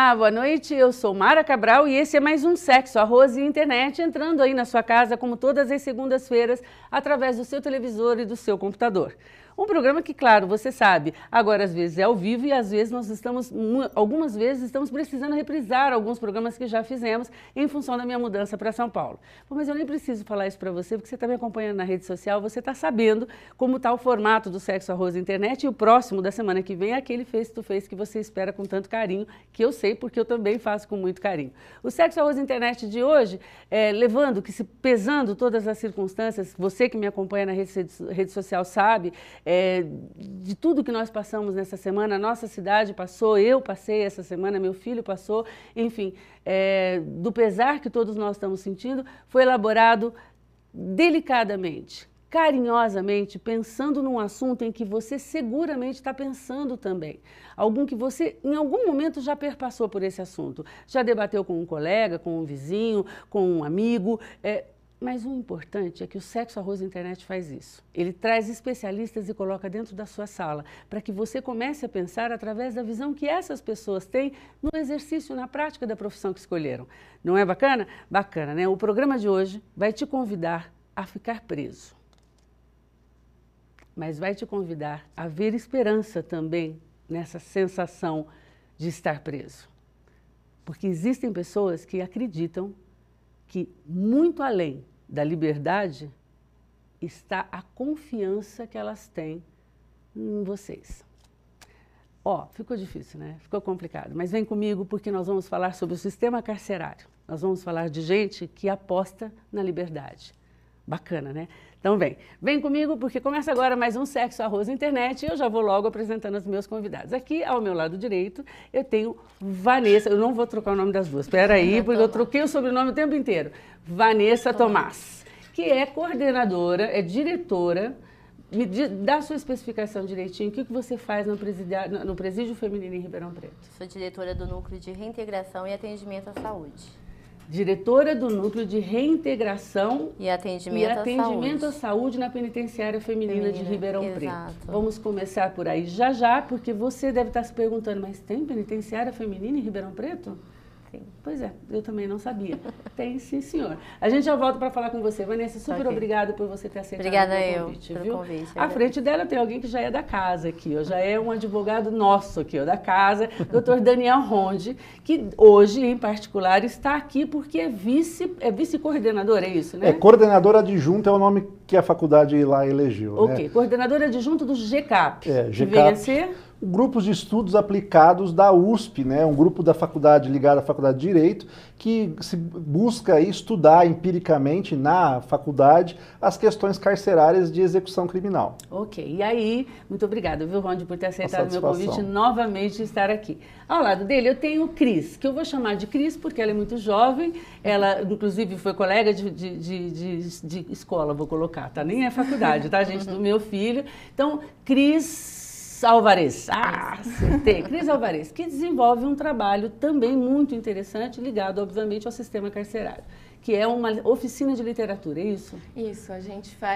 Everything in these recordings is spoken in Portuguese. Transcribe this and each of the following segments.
Olá, boa noite, eu sou Mara Cabral e esse é mais um Sexo, Arroz e Internet, entrando aí na sua casa como todas as segundas-feiras, através do seu televisor e do seu computador. Um programa que, claro, você sabe, agora às vezes é ao vivo e às vezes algumas vezes estamos precisando reprisar alguns programas que já fizemos em função da minha mudança para São Paulo. Bom, mas eu nem preciso falar isso para você, porque você está me acompanhando na rede social, você está sabendo como está o formato do Sexo, Arroz e Internet, e o próximo da semana que vem é aquele face-to-face que você espera com tanto carinho, que eu sei porque eu também faço com muito carinho. O Sexo, Arroz e Internet de hoje, pesando todas as circunstâncias, você que me acompanha na rede social sabe, de tudo que nós passamos nessa semana, a nossa cidade passou, eu passei essa semana, meu filho passou, enfim, do pesar que todos nós estamos sentindo, foi elaborado delicadamente, carinhosamente, pensando num assunto em que você seguramente está pensando também. Algum que você, em algum momento, já perpassou por esse assunto. Já debateu com um colega, com um vizinho, com um amigo. Mas o importante é que o Sexo, Arroz e Internet faz isso. Ele traz especialistas e coloca dentro da sua sala, para que você comece a pensar através da visão que essas pessoas têm no exercício, na prática da profissão que escolheram. Não é bacana? Bacana, né? O programa de hoje vai te convidar a ficar preso. Mas vai te convidar a ver esperança também nessa sensação de estar preso. Porque existem pessoas que acreditam que muito além da liberdade está a confiança que elas têm em vocês. Ficou difícil, né? Ficou complicado, mas vem comigo porque nós vamos falar sobre o sistema carcerário. Nós vamos falar de gente que aposta na liberdade. Bacana, né? Então vem comigo porque começa agora mais um Sexo, Arroz e Internet e eu já vou logo apresentando os meus convidados. Aqui ao meu lado direito eu tenho Vanessa, eu não vou trocar o nome das duas, espera aí, porque eu troquei o sobrenome o tempo inteiro. Vanessa Tomás, que é coordenadora, é diretora, dá a sua especificação direitinho, o que você faz no Presídio Feminino em Ribeirão Preto? Sou diretora do Núcleo de Reintegração e Atendimento à Saúde. Diretora do Núcleo de Reintegração e Atendimento à Saúde na Penitenciária Feminina de Ribeirão Preto. Vamos começar por aí já, porque você deve estar se perguntando, mas tem penitenciária feminina em Ribeirão Preto? Sim. Pois é, eu também não sabia. Tem, sim, senhor. A gente já volta para falar com você. Vanessa, super obrigada por você ter aceitado o convite. Obrigada pelo convite. À frente dela tem alguém que já é da casa aqui, já é um advogado nosso aqui, da casa, Dr. Daniel Ronde, que hoje, em particular, está aqui porque é vice-coordenador, é isso, né? Coordenador adjunto é o nome que a faculdade lá elegeu. Ok, né? Coordenador adjunto do GCAP, que vem a ser... Grupos de Estudos Aplicados da USP, né? Um grupo da faculdade ligado à Faculdade de Direito, que se busca estudar empiricamente na faculdade as questões carcerárias de execução criminal. Ok, e aí, muito obrigada, viu, Ronde, por ter aceitado o meu convite novamente estar aqui. Ao lado dele eu tenho Cris, que eu vou chamar de Cris porque ela é muito jovem, ela inclusive foi colega de escola, vou colocar, tá? Nem é faculdade, tá, gente, do meu filho. Então, Cris Alvarez, acertei. Cris Alvarez, que desenvolve um trabalho também muito interessante, ligado, obviamente, ao sistema carcerário, que é uma oficina de literatura, é isso? Isso,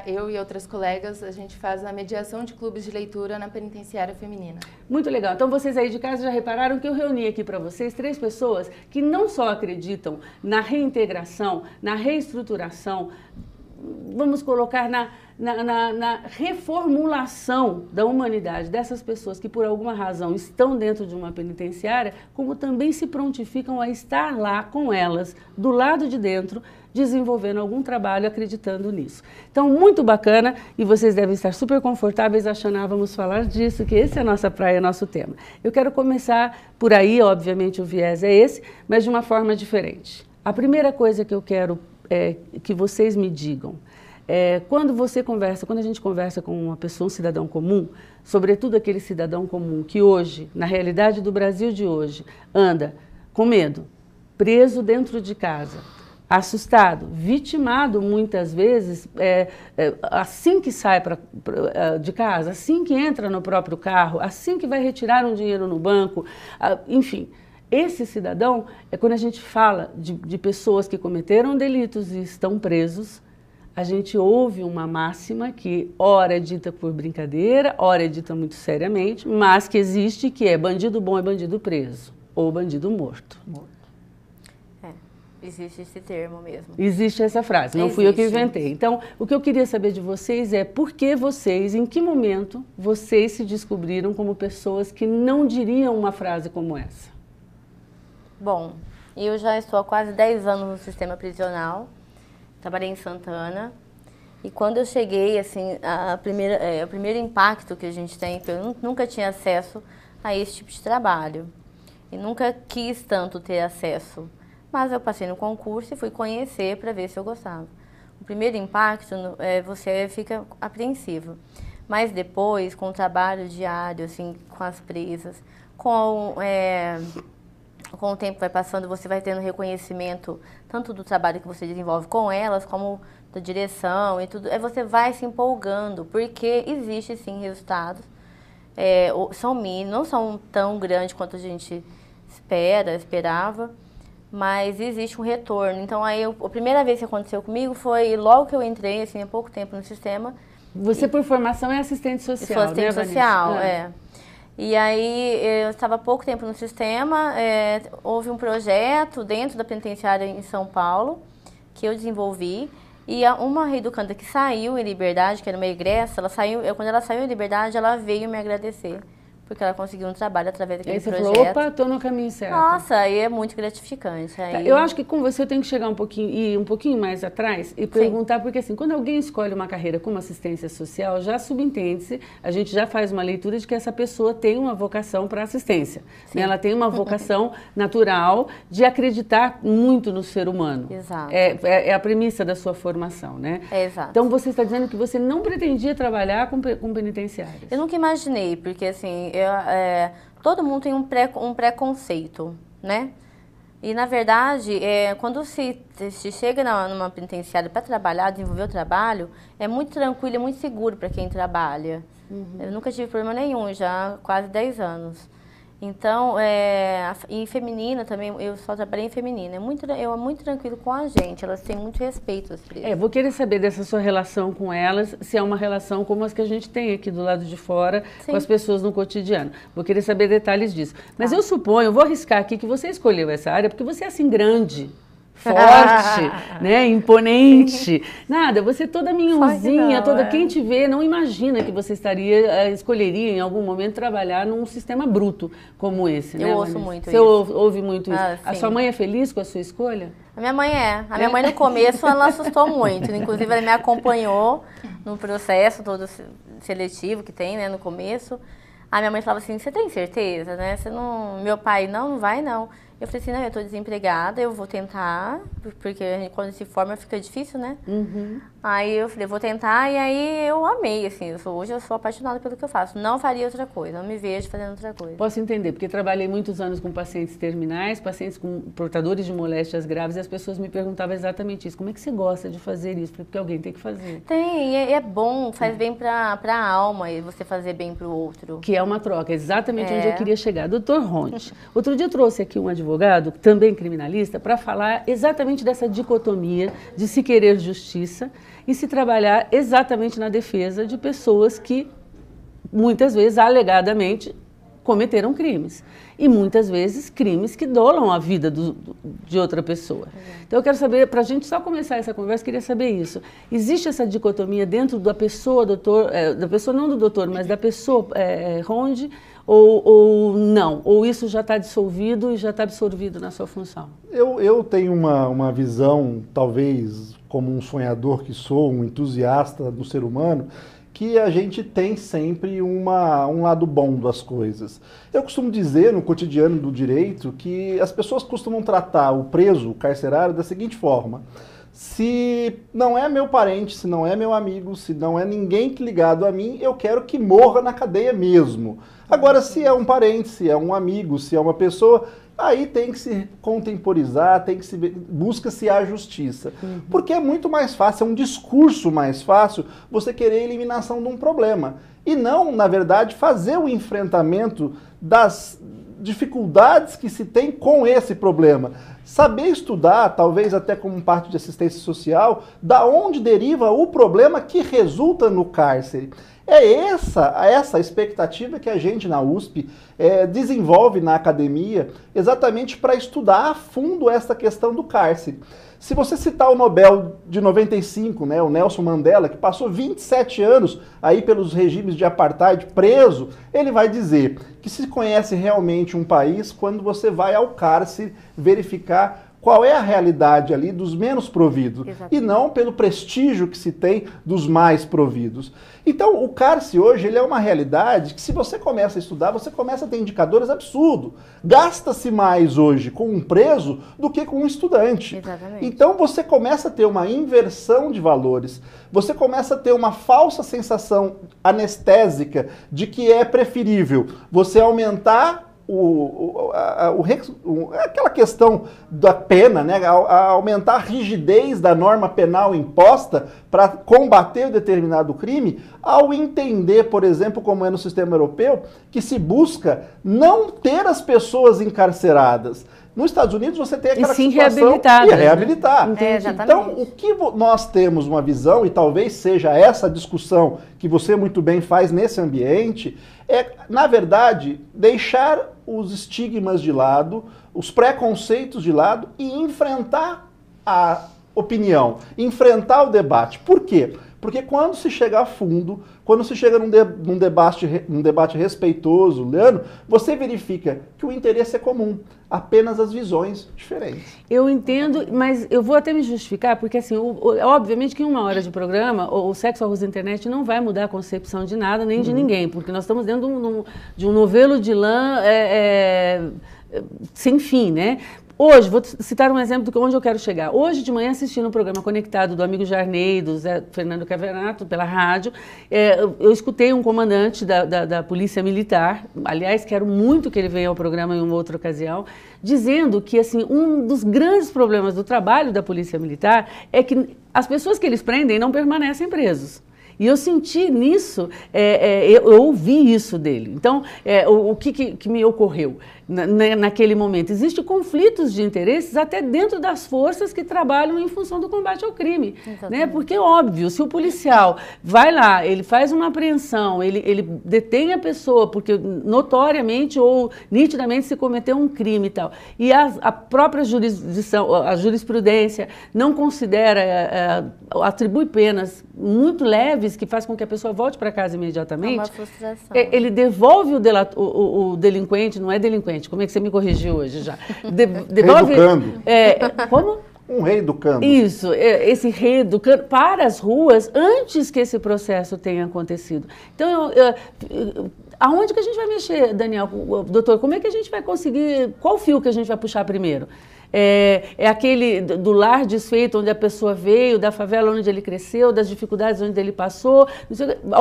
eu e outras colegas, a gente faz a mediação de clubes de leitura na penitenciária feminina. Muito legal. Então, vocês aí de casa já repararam que eu reuni aqui para vocês 3 pessoas que não só acreditam na reintegração, na reestruturação, vamos colocar na reformulação da humanidade dessas pessoas que por alguma razão estão dentro de uma penitenciária, como também se prontificam a estar lá com elas, do lado de dentro, desenvolvendo algum trabalho acreditando nisso. Então, muito bacana e vocês devem estar super confortáveis achando, vamos falar disso, que esse é a nossa praia, nosso tema. Eu quero começar por aí, obviamente o viés é esse, mas de uma forma diferente. A primeira coisa que eu quero que vocês me digam, quando a gente conversa com uma pessoa, um cidadão comum, sobretudo aquele cidadão comum que hoje, na realidade do Brasil de hoje, anda com medo, preso dentro de casa, assustado, vitimado muitas vezes, assim que sai de casa, assim que entra no próprio carro, assim que vai retirar um dinheiro no banco, enfim... Esse cidadão, quando a gente fala de pessoas que cometeram delitos e estão presos, a gente ouve uma máxima que ora é dita por brincadeira, ora é dita muito seriamente, mas que existe, que é bandido bom é bandido preso. ou bandido morto. Existe esse termo mesmo. Existe essa frase, não fui eu que inventei. Então, o que eu queria saber de vocês é por que vocês, em que momento, vocês se descobriram como pessoas que não diriam uma frase como essa? Bom, eu já estou há quase 10 anos no sistema prisional, trabalhei em Santana, e quando eu cheguei, assim, o primeiro impacto que a gente tem, eu nunca tinha acesso a esse tipo de trabalho, e nunca quis tanto ter acesso. Mas eu passei no concurso e fui conhecer para ver se eu gostava. O primeiro impacto, você fica apreensivo. Mas depois, com o trabalho diário, assim, com as presas, com o tempo vai passando, você vai tendo reconhecimento tanto do trabalho que você desenvolve com elas, como da direção e tudo. Você vai se empolgando, porque existe sim resultados. São mínimos, não são tão grandes quanto a gente esperava. Mas existe um retorno. Então, aí, a primeira vez que aconteceu comigo foi logo que eu entrei, assim, há pouco tempo no sistema. Você, por formação, é assistente social, eu sou assistente né, social, E aí, eu estava há pouco tempo no sistema, houve um projeto dentro da penitenciária em São Paulo, que eu desenvolvi. E uma reeducanda que saiu em liberdade, que era uma egressa, quando ela saiu em liberdade, ela veio me agradecer. Porque ela conseguiu um trabalho através daquele projeto. Aí você falou, opa, estou no caminho certo. Nossa, aí é muito gratificante. Aí... Eu acho que com você eu tenho que chegar um pouquinho mais atrás e perguntar, porque assim, quando alguém escolhe uma carreira como assistência social, já subentende-se, a gente já faz uma leitura de que essa pessoa tem uma vocação para assistência. Né? Ela tem uma vocação natural de acreditar muito no ser humano. Exato. É a premissa da sua formação, né? Exato. Então você está dizendo que você não pretendia trabalhar com penitenciários. Eu nunca imaginei, porque assim, todo mundo tem um preconceito, né? E, na verdade, quando se chega numa penitenciária para trabalhar, desenvolver o trabalho, é muito tranquilo e muito seguro para quem trabalha. Eu nunca tive problema nenhum, já há quase 10 anos. Então, em feminina também, eu só trabalhei em feminina. É muito tranquilo com a gente, elas têm muito respeito às presas. Vou querer saber dessa sua relação com elas, se é uma relação como as que a gente tem aqui do lado de fora, sim, com as pessoas no cotidiano. Vou querer saber detalhes disso. Mas eu suponho, vou arriscar aqui, que você escolheu essa área porque você é assim grande, forte, né, imponente. Nada, você toda minhonzinha, quem te vê não imagina que você escolheria em algum momento trabalhar num sistema bruto como esse, né? Eu ouço muito isso. Você ouve muito isso. A sim. sua mãe é feliz com a sua escolha? A minha mãe é. A minha mãe no começo ela assustou muito. Inclusive ela me acompanhou no processo todo seletivo que tem, né, no começo. A minha mãe falava assim, você tem certeza, né? Meu pai, não vai não. Eu falei assim, não, eu estou desempregada, eu vou tentar, porque quando se forma fica difícil, né? Aí eu falei, vou tentar, e aí eu amei, assim, hoje eu sou apaixonada pelo que eu faço. Não faria outra coisa, não me vejo fazendo outra coisa. Posso entender, porque trabalhei muitos anos com pacientes terminais, pacientes com portadores de moléstias graves, e as pessoas me perguntavam exatamente isso. Como é que você gosta de fazer isso? Porque alguém tem que fazer. Tem, é bom, faz bem para a alma, e você fazer bem para o outro. Que é uma troca, exatamente onde eu queria chegar. Doutor Ronde, outro dia eu trouxe aqui um advogado, também criminalista, para falar exatamente dessa dicotomia de se querer justiça e se trabalhar exatamente na defesa de pessoas que, muitas vezes, alegadamente, cometeram crimes. E, muitas vezes, crimes que dolam a vida de outra pessoa. Então, eu quero saber, para a gente só começar essa conversa, queria saber isso. Existe essa dicotomia dentro da pessoa, doutor, da pessoa não do doutor, mas da pessoa Ronde, ou não? Ou isso já está dissolvido e já está absorvido na sua função? Eu tenho uma visão, talvez como um sonhador que sou, um entusiasta do ser humano, que a gente tem sempre um lado bom das coisas. Eu costumo dizer, no cotidiano do direito, que as pessoas costumam tratar o preso, o carcerário, da seguinte forma: se não é meu parente, se não é meu amigo, se não é ninguém ligado a mim, eu quero que morra na cadeia mesmo. Agora, se é um parente, se é um amigo, se é uma pessoa, aí tem que se contemporizar, busca-se a justiça. Porque é muito mais fácil, é um discurso mais fácil você querer a eliminação de um problema. E não, na verdade, fazer o enfrentamento das dificuldades que se tem com esse problema. Saber estudar, talvez até como parte de assistência social, da onde deriva o problema que resulta no cárcere. É essa expectativa que a gente na USP desenvolve na academia exatamente para estudar a fundo essa questão do cárcere. Se você citar o Nobel de 95, né, o Nelson Mandela, que passou 27 anos aí pelos regimes de apartheid preso, ele vai dizer que se conhece realmente um país quando você vai ao cárcere verificar qual é a realidade ali dos menos providos. Exatamente. E não pelo prestígio que se tem dos mais providos. Então, o cárcere hoje ele é uma realidade que, se você começa a estudar, você começa a ter indicadores absurdos. Gasta-se mais hoje com um preso do que com um estudante. Exatamente. Então, você começa a ter uma inversão de valores. Você começa a ter uma falsa sensação anestésica de que é preferível você aumentar aquela questão da pena, né, a aumentar a rigidez da norma penal imposta para combater determinado crime, ao entender, por exemplo, como é no sistema europeu, que se busca não ter as pessoas encarceradas. Nos Estados Unidos você tem aquela situação e reabilitar. Né? Então, o que nós temos uma visão, e talvez seja essa discussão que você muito bem faz nesse ambiente, é, na verdade, deixar os estigmas de lado, os preconceitos de lado e enfrentar a opinião, enfrentar o debate. Por quê? Porque quando se chega a fundo, quando se chega num debate respeitoso, Leandro, você verifica que o interesse é comum, apenas as visões diferentes. Eu entendo, mas eu vou até me justificar, porque assim, obviamente que em 1 hora de programa, o Sexo, Arroz e Internet não vai mudar a concepção de nada, nem de ninguém, porque nós estamos dentro de um novelo de lã sem fim, né? Hoje, vou citar um exemplo de onde eu quero chegar. Hoje de manhã, assistindo um programa conectado do amigo Jarney, do Zé Fernando Cavernato, pela rádio, eu escutei um comandante da Polícia Militar, aliás, quero muito que ele venha ao programa em uma outra ocasião, dizendo que assim, um dos grandes problemas do trabalho da Polícia Militar é que as pessoas que eles prendem não permanecem presos. E eu senti nisso, eu ouvi isso dele. Então, o que me ocorreu naquele momento? Existem conflitos de interesses até dentro das forças que trabalham em função do combate ao crime. Né? Porque, óbvio, se o policial vai lá, ele faz uma apreensão, ele detém a pessoa porque notoriamente ou nitidamente se cometeu um crime e tal, e a própria jurisdição, a jurisprudência não considera, atribui penas muito leves que faz com que a pessoa volte para casa imediatamente, uma frustração. Ele devolve o delinquente, não é delinquente, como é que você me corrigiu hoje já? Devolve... Reeducando. Como? Um reeducando. Isso, esse reeducando para as ruas antes que esse processo tenha acontecido. Então, aonde que a gente vai mexer, Daniel? Doutor, como é que a gente vai conseguir, qual fio que a gente vai puxar primeiro? É aquele do lar desfeito onde a pessoa veio, da favela onde ele cresceu, das dificuldades onde ele passou,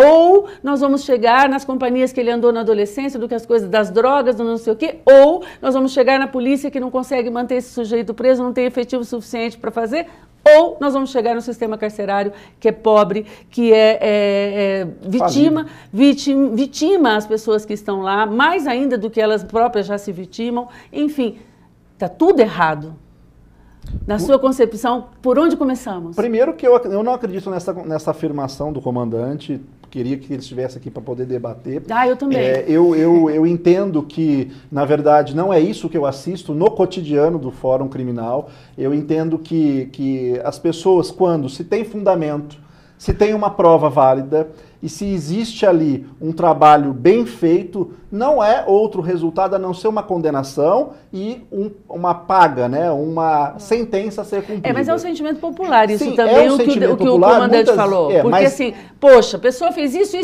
ou nós vamos chegar nas companhias que ele andou na adolescência, do que as coisas das drogas, do não sei o quê, ou nós vamos chegar na polícia que não consegue manter esse sujeito preso, não tem efetivo suficiente para fazer, ou nós vamos chegar no sistema carcerário que é pobre, que vitima as pessoas que estão lá, mais ainda do que elas próprias já se vitimam, enfim. Está tudo errado. Na sua concepção, por onde começamos? Primeiro que eu não acredito nessa afirmação do comandante, queria que ele estivesse aqui para poder debater. Eu também. Eu entendo que, na verdade, não é isso que eu assisto no cotidiano do Fórum Criminal. Eu entendo que as pessoas, quando se tem fundamento, se tem uma prova válida e se existe ali um trabalho bem feito, não é outro resultado a não ser uma condenação e uma paga, né? Uma sentença a ser cumprida. Mas é um sentimento popular, isso Sim, também o que o comandante falou. Porque assim, poxa, a pessoa fez isso,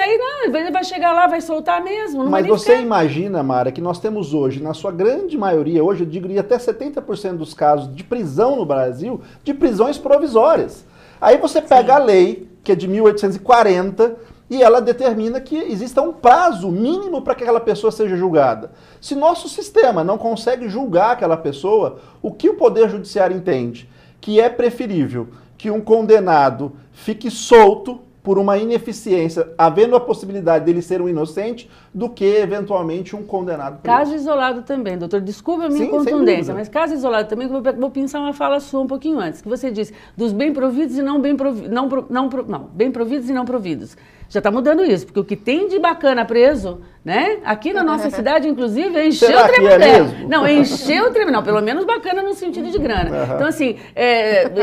aí não, ele vai chegar lá, vai soltar mesmo. Não mas vai você imagina, Mara, que nós temos hoje, na sua grande maioria, hoje eu diria até 70% dos casos de prisão no Brasil, de prisões provisórias. Aí você pega a lei, que é de 1840, e ela determina que exista um prazo mínimo para que aquela pessoa seja julgada. Se nosso sistema não consegue julgar aquela pessoa, o que o Poder Judiciário entende? Que é preferível que um condenado fique solto por uma ineficiência, havendo a possibilidade dele ser um inocente, do que, eventualmente, um condenado preso. Caso isolado também, doutor, desculpa a minha contundência, mas caso isolado também, vou pensar uma fala sua um pouquinho antes, que você disse dos bem providos e bem providos e não providos. Já está mudando isso, porque o que tem de bacana preso, né? Aqui na nossa cidade, inclusive, encheu o Tremembé. Não, encheu o Tremembé. Não, pelo menos bacana no sentido de grana. Então, assim,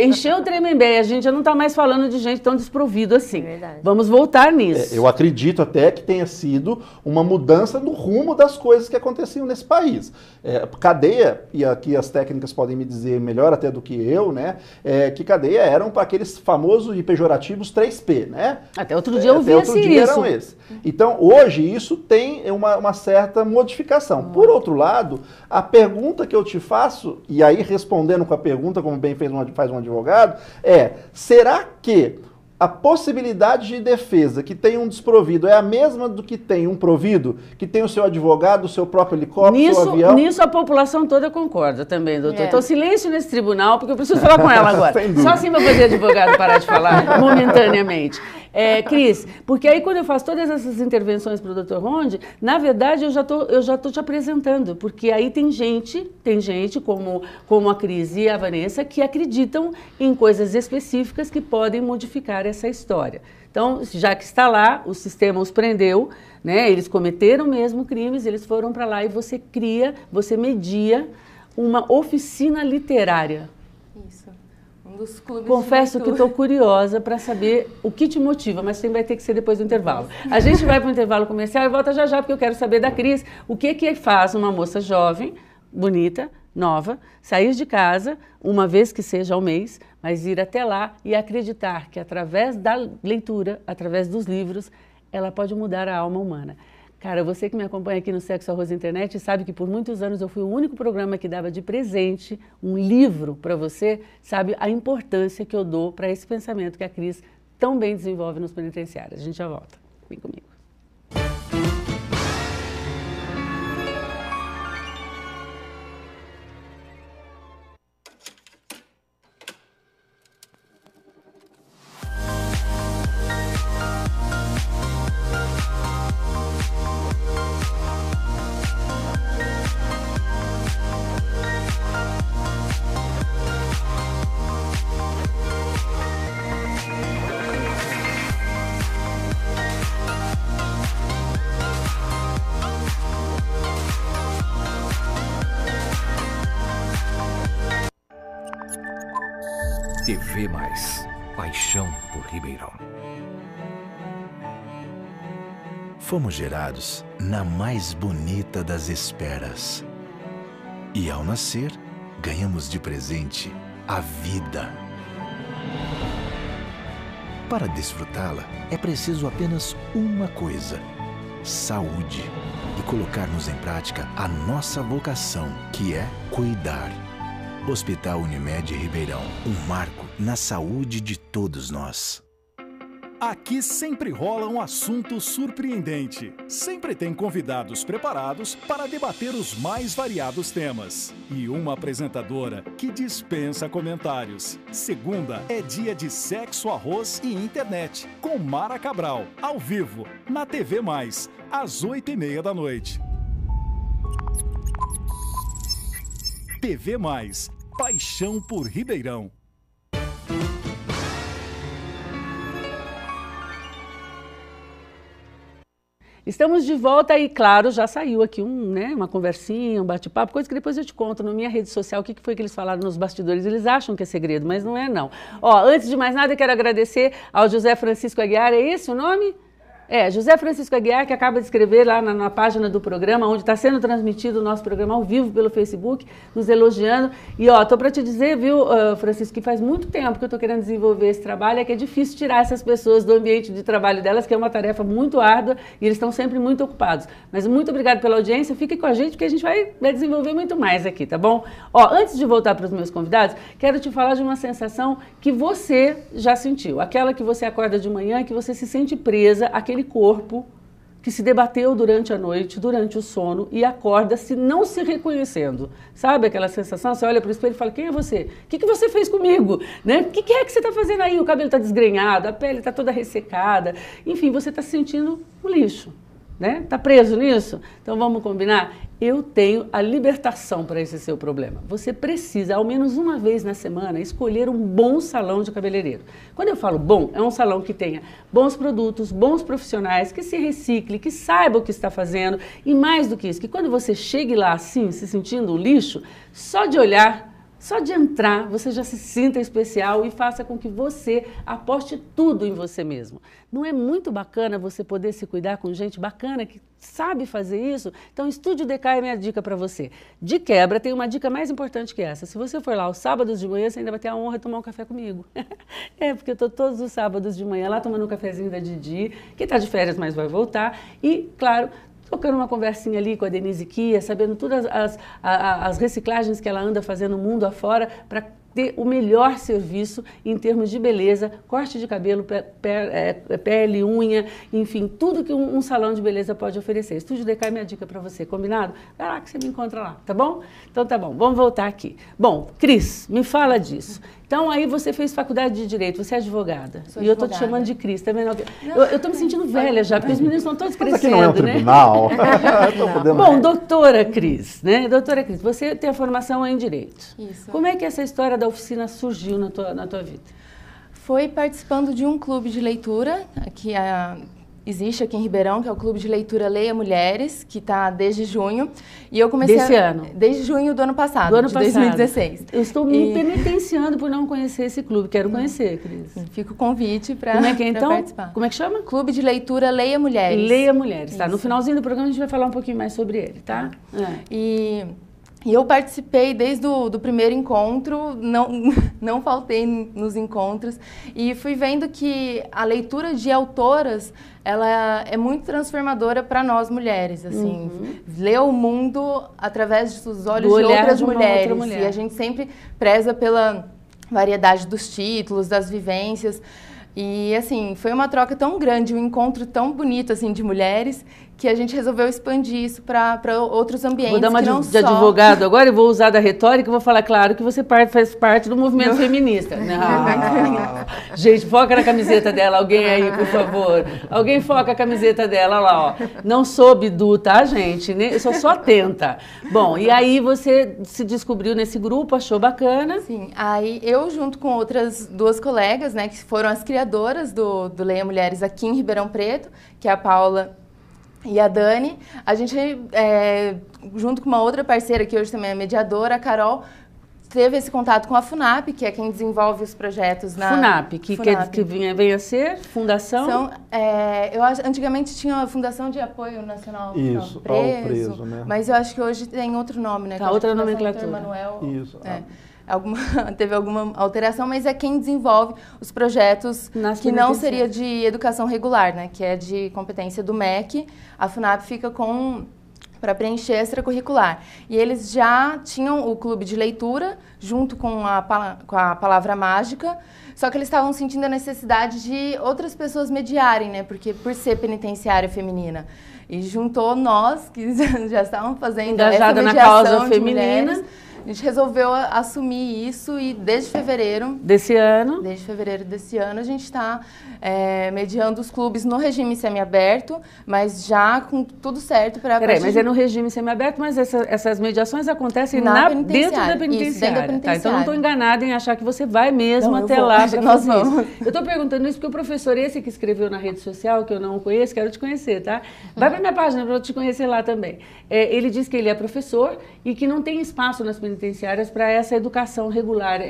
encheu o Tremembé. A gente já não está mais falando de gente tão desprovido assim. Verdade. Vamos voltar nisso. Eu acredito até que tenha sido uma mudança no rumo das coisas que aconteciam nesse país. Cadeia, e aqui as técnicas podem me dizer melhor até do que eu, né? Que cadeia eram para aqueles famosos e pejorativos 3P, né? Até outro dia eu vi isso. Então, hoje, isso tem uma certa modificação. Por outro lado, a pergunta que eu te faço, e aí respondendo com a pergunta, como bem faz um advogado, será que a possibilidade de defesa que tem um desprovido é a mesma do que tem um provido, que tem o seu advogado, o seu próprio helicóptero, o seu avião? Nisso a população toda concorda também, doutor. Então, silêncio nesse tribunal, porque eu preciso falar com ela agora. Só assim vai fazer advogado parar de falar momentaneamente. Cris, porque aí quando eu faço todas essas intervenções para o Dr. Ronde, na verdade eu já tô te apresentando, porque aí tem gente como a Cris e a Vanessa que acreditam em coisas específicas que podem modificar essa história. Então, já que está lá, o sistema os prendeu, né? Eles cometeram mesmo crimes, eles foram para lá e você media uma oficina literária. Isso. Dos clubes. Confesso que estou curiosa para saber o que te motiva, mas também vai ter que ser depois do intervalo. A gente vai para o intervalo comercial e volta já, porque eu quero saber da Cris o que faz uma moça jovem, bonita, nova, sair de casa, uma vez que seja ao mês, mas ir até lá e acreditar que através da leitura, através dos livros, ela pode mudar a alma humana. Cara, você que me acompanha aqui no Sexo, Arroz Internet sabe que por muitos anos eu fui o único programa que dava de presente um livro para você, sabe a importância que eu dou para esse pensamento que a Cris tão bem desenvolve nos penitenciários. A gente já volta. Vem comigo. TV+, paixão por Ribeirão. Fomos gerados na mais bonita das esperas. E ao nascer, ganhamos de presente a vida. Para desfrutá-la, é preciso apenas uma coisa: saúde. E colocarmos em prática a nossa vocação, que é cuidar. Hospital Unimed Ribeirão, um marco na saúde de todos nós. Aqui sempre rola um assunto surpreendente. Sempre tem convidados preparados para debater os mais variados temas. E uma apresentadora que dispensa comentários. Segunda é dia de Sexo, Arroz e Internet, com Mara Cabral, ao vivo, na TV+, às 8h30 da noite. TV+, paixão por Ribeirão. Estamos de volta e, claro, já saiu aqui uma conversinha, um bate-papo, coisa que depois eu te conto na minha rede social o que foi que eles falaram nos bastidores. Eles acham que é segredo, mas não é não. Antes de mais nada, eu quero agradecer ao José Francisco Aguiar, é esse o nome? José Francisco Aguiar, que acaba de escrever lá na página do programa, onde está sendo transmitido o nosso programa ao vivo pelo Facebook, nos elogiando. E, estou para te dizer, viu, Francisco, que faz muito tempo que eu estou querendo desenvolver esse trabalho, que é difícil tirar essas pessoas do ambiente de trabalho delas, que é uma tarefa muito árdua e eles estão sempre muito ocupados. Mas muito obrigado pela audiência, fique com a gente, porque a gente vai desenvolver muito mais aqui, tá bom? Antes de voltar para os meus convidados, quero te falar de uma sensação que você já sentiu, aquela que você acorda de manhã, que você se sente presa, aquele corpo que se debateu durante a noite, durante o sono e acorda não se reconhecendo. Sabe aquela sensação? Você olha para o espelho e fala, quem é você? O que você fez comigo? Né? O que é que você está fazendo aí? O cabelo está desgrenhado, a pele está toda ressecada. Enfim, você está se sentindo um lixo. né? Tá preso nisso? Então vamos combinar? Eu tenho a libertação para esse seu problema. Você precisa, ao menos uma vez na semana, escolher um bom salão de cabeleireiro. Quando eu falo bom, é um salão que tenha bons produtos, bons profissionais, que se recicle, que saiba o que está fazendo e mais do que isso, que quando você chegue lá assim, se sentindo um lixo, só de olhar, só de entrar, você já se sinta especial e faça com que você aposte tudo em você mesmo. Não é muito bacana você poder se cuidar com gente bacana que sabe fazer isso? Então, Estúdio DK é minha dica para você. De quebra, tem uma dica mais importante que essa. Se você for lá aos sábados de manhã, você ainda vai ter a honra de tomar um café comigo. Porque eu estou todos os sábados de manhã lá tomando um cafezinho da Didi, que está de férias, mas vai voltar. E, claro, tocando uma conversinha ali com a Denise Kia, sabendo todas as reciclagens que ela anda fazendo no mundo afora para ter o melhor serviço em termos de beleza, corte de cabelo, pele, unha, enfim, tudo que um salão de beleza pode oferecer. Estúdio DK é minha dica para você, combinado? Vai lá que você me encontra lá, tá bom? Então tá bom, vamos voltar aqui. Bom, Cris, me fala disso. Então, aí você fez faculdade de Direito, você é advogada. Sou e eu estou te advogada. chamando de Cris, tá vendo? Eu estou me sentindo velha já, porque os meninos estão todos Mas crescendo, aqui não é um né? tribunal. Tô podendo- Bom, doutora Cris, né? Doutora Cris, você tem a formação em Direito. Isso. Como é que essa história da oficina surgiu na tua vida? Foi participando de um clube de leitura que existe aqui em Ribeirão, que é o Clube de Leitura Leia Mulheres, que está desde junho. E eu comecei Desse ano? Desde junho do ano passado, Do ano de passado. 2016. Eu estou me penitenciando por não conhecer esse clube. Quero conhecer, Cris. Fica o convite para Como é que é, então? participar. Como é que chama? Clube de Leitura Leia Mulheres. Leia Mulheres, tá? No Isso. finalzinho do programa a gente vai falar um pouquinho mais sobre ele, tá? E eu participei desde o primeiro encontro, não faltei nos encontros, e fui vendo que a leitura de autoras, ela é muito transformadora para nós mulheres, assim, ler o mundo através dos olhos Do de olhar outras de uma mulheres, outra mulher. e a gente sempre preza pela variedade dos títulos, das vivências. E, assim, foi uma troca tão grande, um encontro tão bonito, assim, de mulheres, que a gente resolveu expandir isso para outros ambientes. Vou dar uma que não de só... advogado agora e vou usar da retórica e vou falar, claro, que você faz parte do movimento feminista. Não. Gente, foca na camiseta dela, alguém aí, por favor. Alguém foca a camiseta dela lá, ó. Não sou bidu, tá, gente? Eu sou só atenta. Bom, e aí você se descobriu nesse grupo, achou bacana. Sim, aí eu junto com outras duas colegas, né, que foram as criadoras do Leia Mulheres aqui em Ribeirão Preto, que é a Paula e a Dani, a gente, junto com uma outra parceira que hoje também é mediadora, a Carol, teve esse contato com a FUNAP, que é quem desenvolve os projetos na... FUNAP, que vem a ser Fundação... eu acho, antigamente tinha a Fundação de Apoio Nacional Isso, ao ao preso, né? Mas eu acho que hoje tem outro nome, né? Tá, que outra é a Fundação nomenclatura. Dr. Manuel, Isso. teve alguma alteração, mas é quem desenvolve os projetos Nas que não penitenciárias. seria de educação regular, né? Que é de competência do MEC. A FUNAP fica para preencher extracurricular. E eles já tinham o clube de leitura, junto com a Palavra Mágica, só que eles estavam sentindo a necessidade de outras pessoas mediarem, né? Porque por ser penitenciária feminina. E juntou nós, que já estavam fazendo Engajada essa na mediação causa de feminina. mulheres. A gente resolveu assumir isso e desde fevereiro desse ano, a gente está mediando os clubes no regime semiaberto, mas já com tudo certo para... Peraí, mas é no regime semiaberto, mas essas mediações acontecem dentro da penitenciária. Isso, dentro da penitenciária. Tá, então não estou enganada em achar que você vai mesmo Não, eu até vou. lá para Nós fazer vamos. isso. Eu estou perguntando isso porque o professor esse que escreveu na rede social, que eu não conheço, quero te conhecer, tá? Vai para minha página para eu te conhecer lá também. Ele diz que ele é professor e que não tem espaço nas penitenciárias para essa educação regular.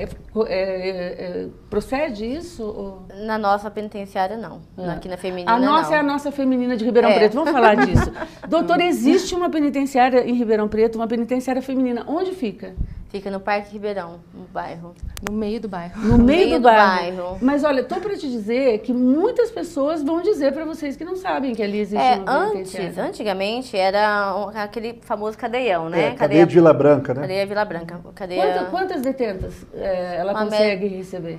Procede isso? Ou... Na nossa penitenciária, não. Aqui na feminina, A nossa não. é a nossa feminina de Ribeirão Preto. Vamos falar disso. Doutor, existe uma penitenciária em Ribeirão Preto, uma penitenciária feminina. Onde fica? Fica no Parque Ribeirão, no bairro. No meio do bairro. No meio do bairro. bairro. Mas olha, estou para te dizer que muitas pessoas vão dizer para vocês que não sabem que ali existe uma penitenciária. Antigamente era aquele famoso cadeião, né? Cadeia de Vila Branca, né? Cadeia Vila Branca. Cadeia... Quantas detentas ela Uma consegue receber?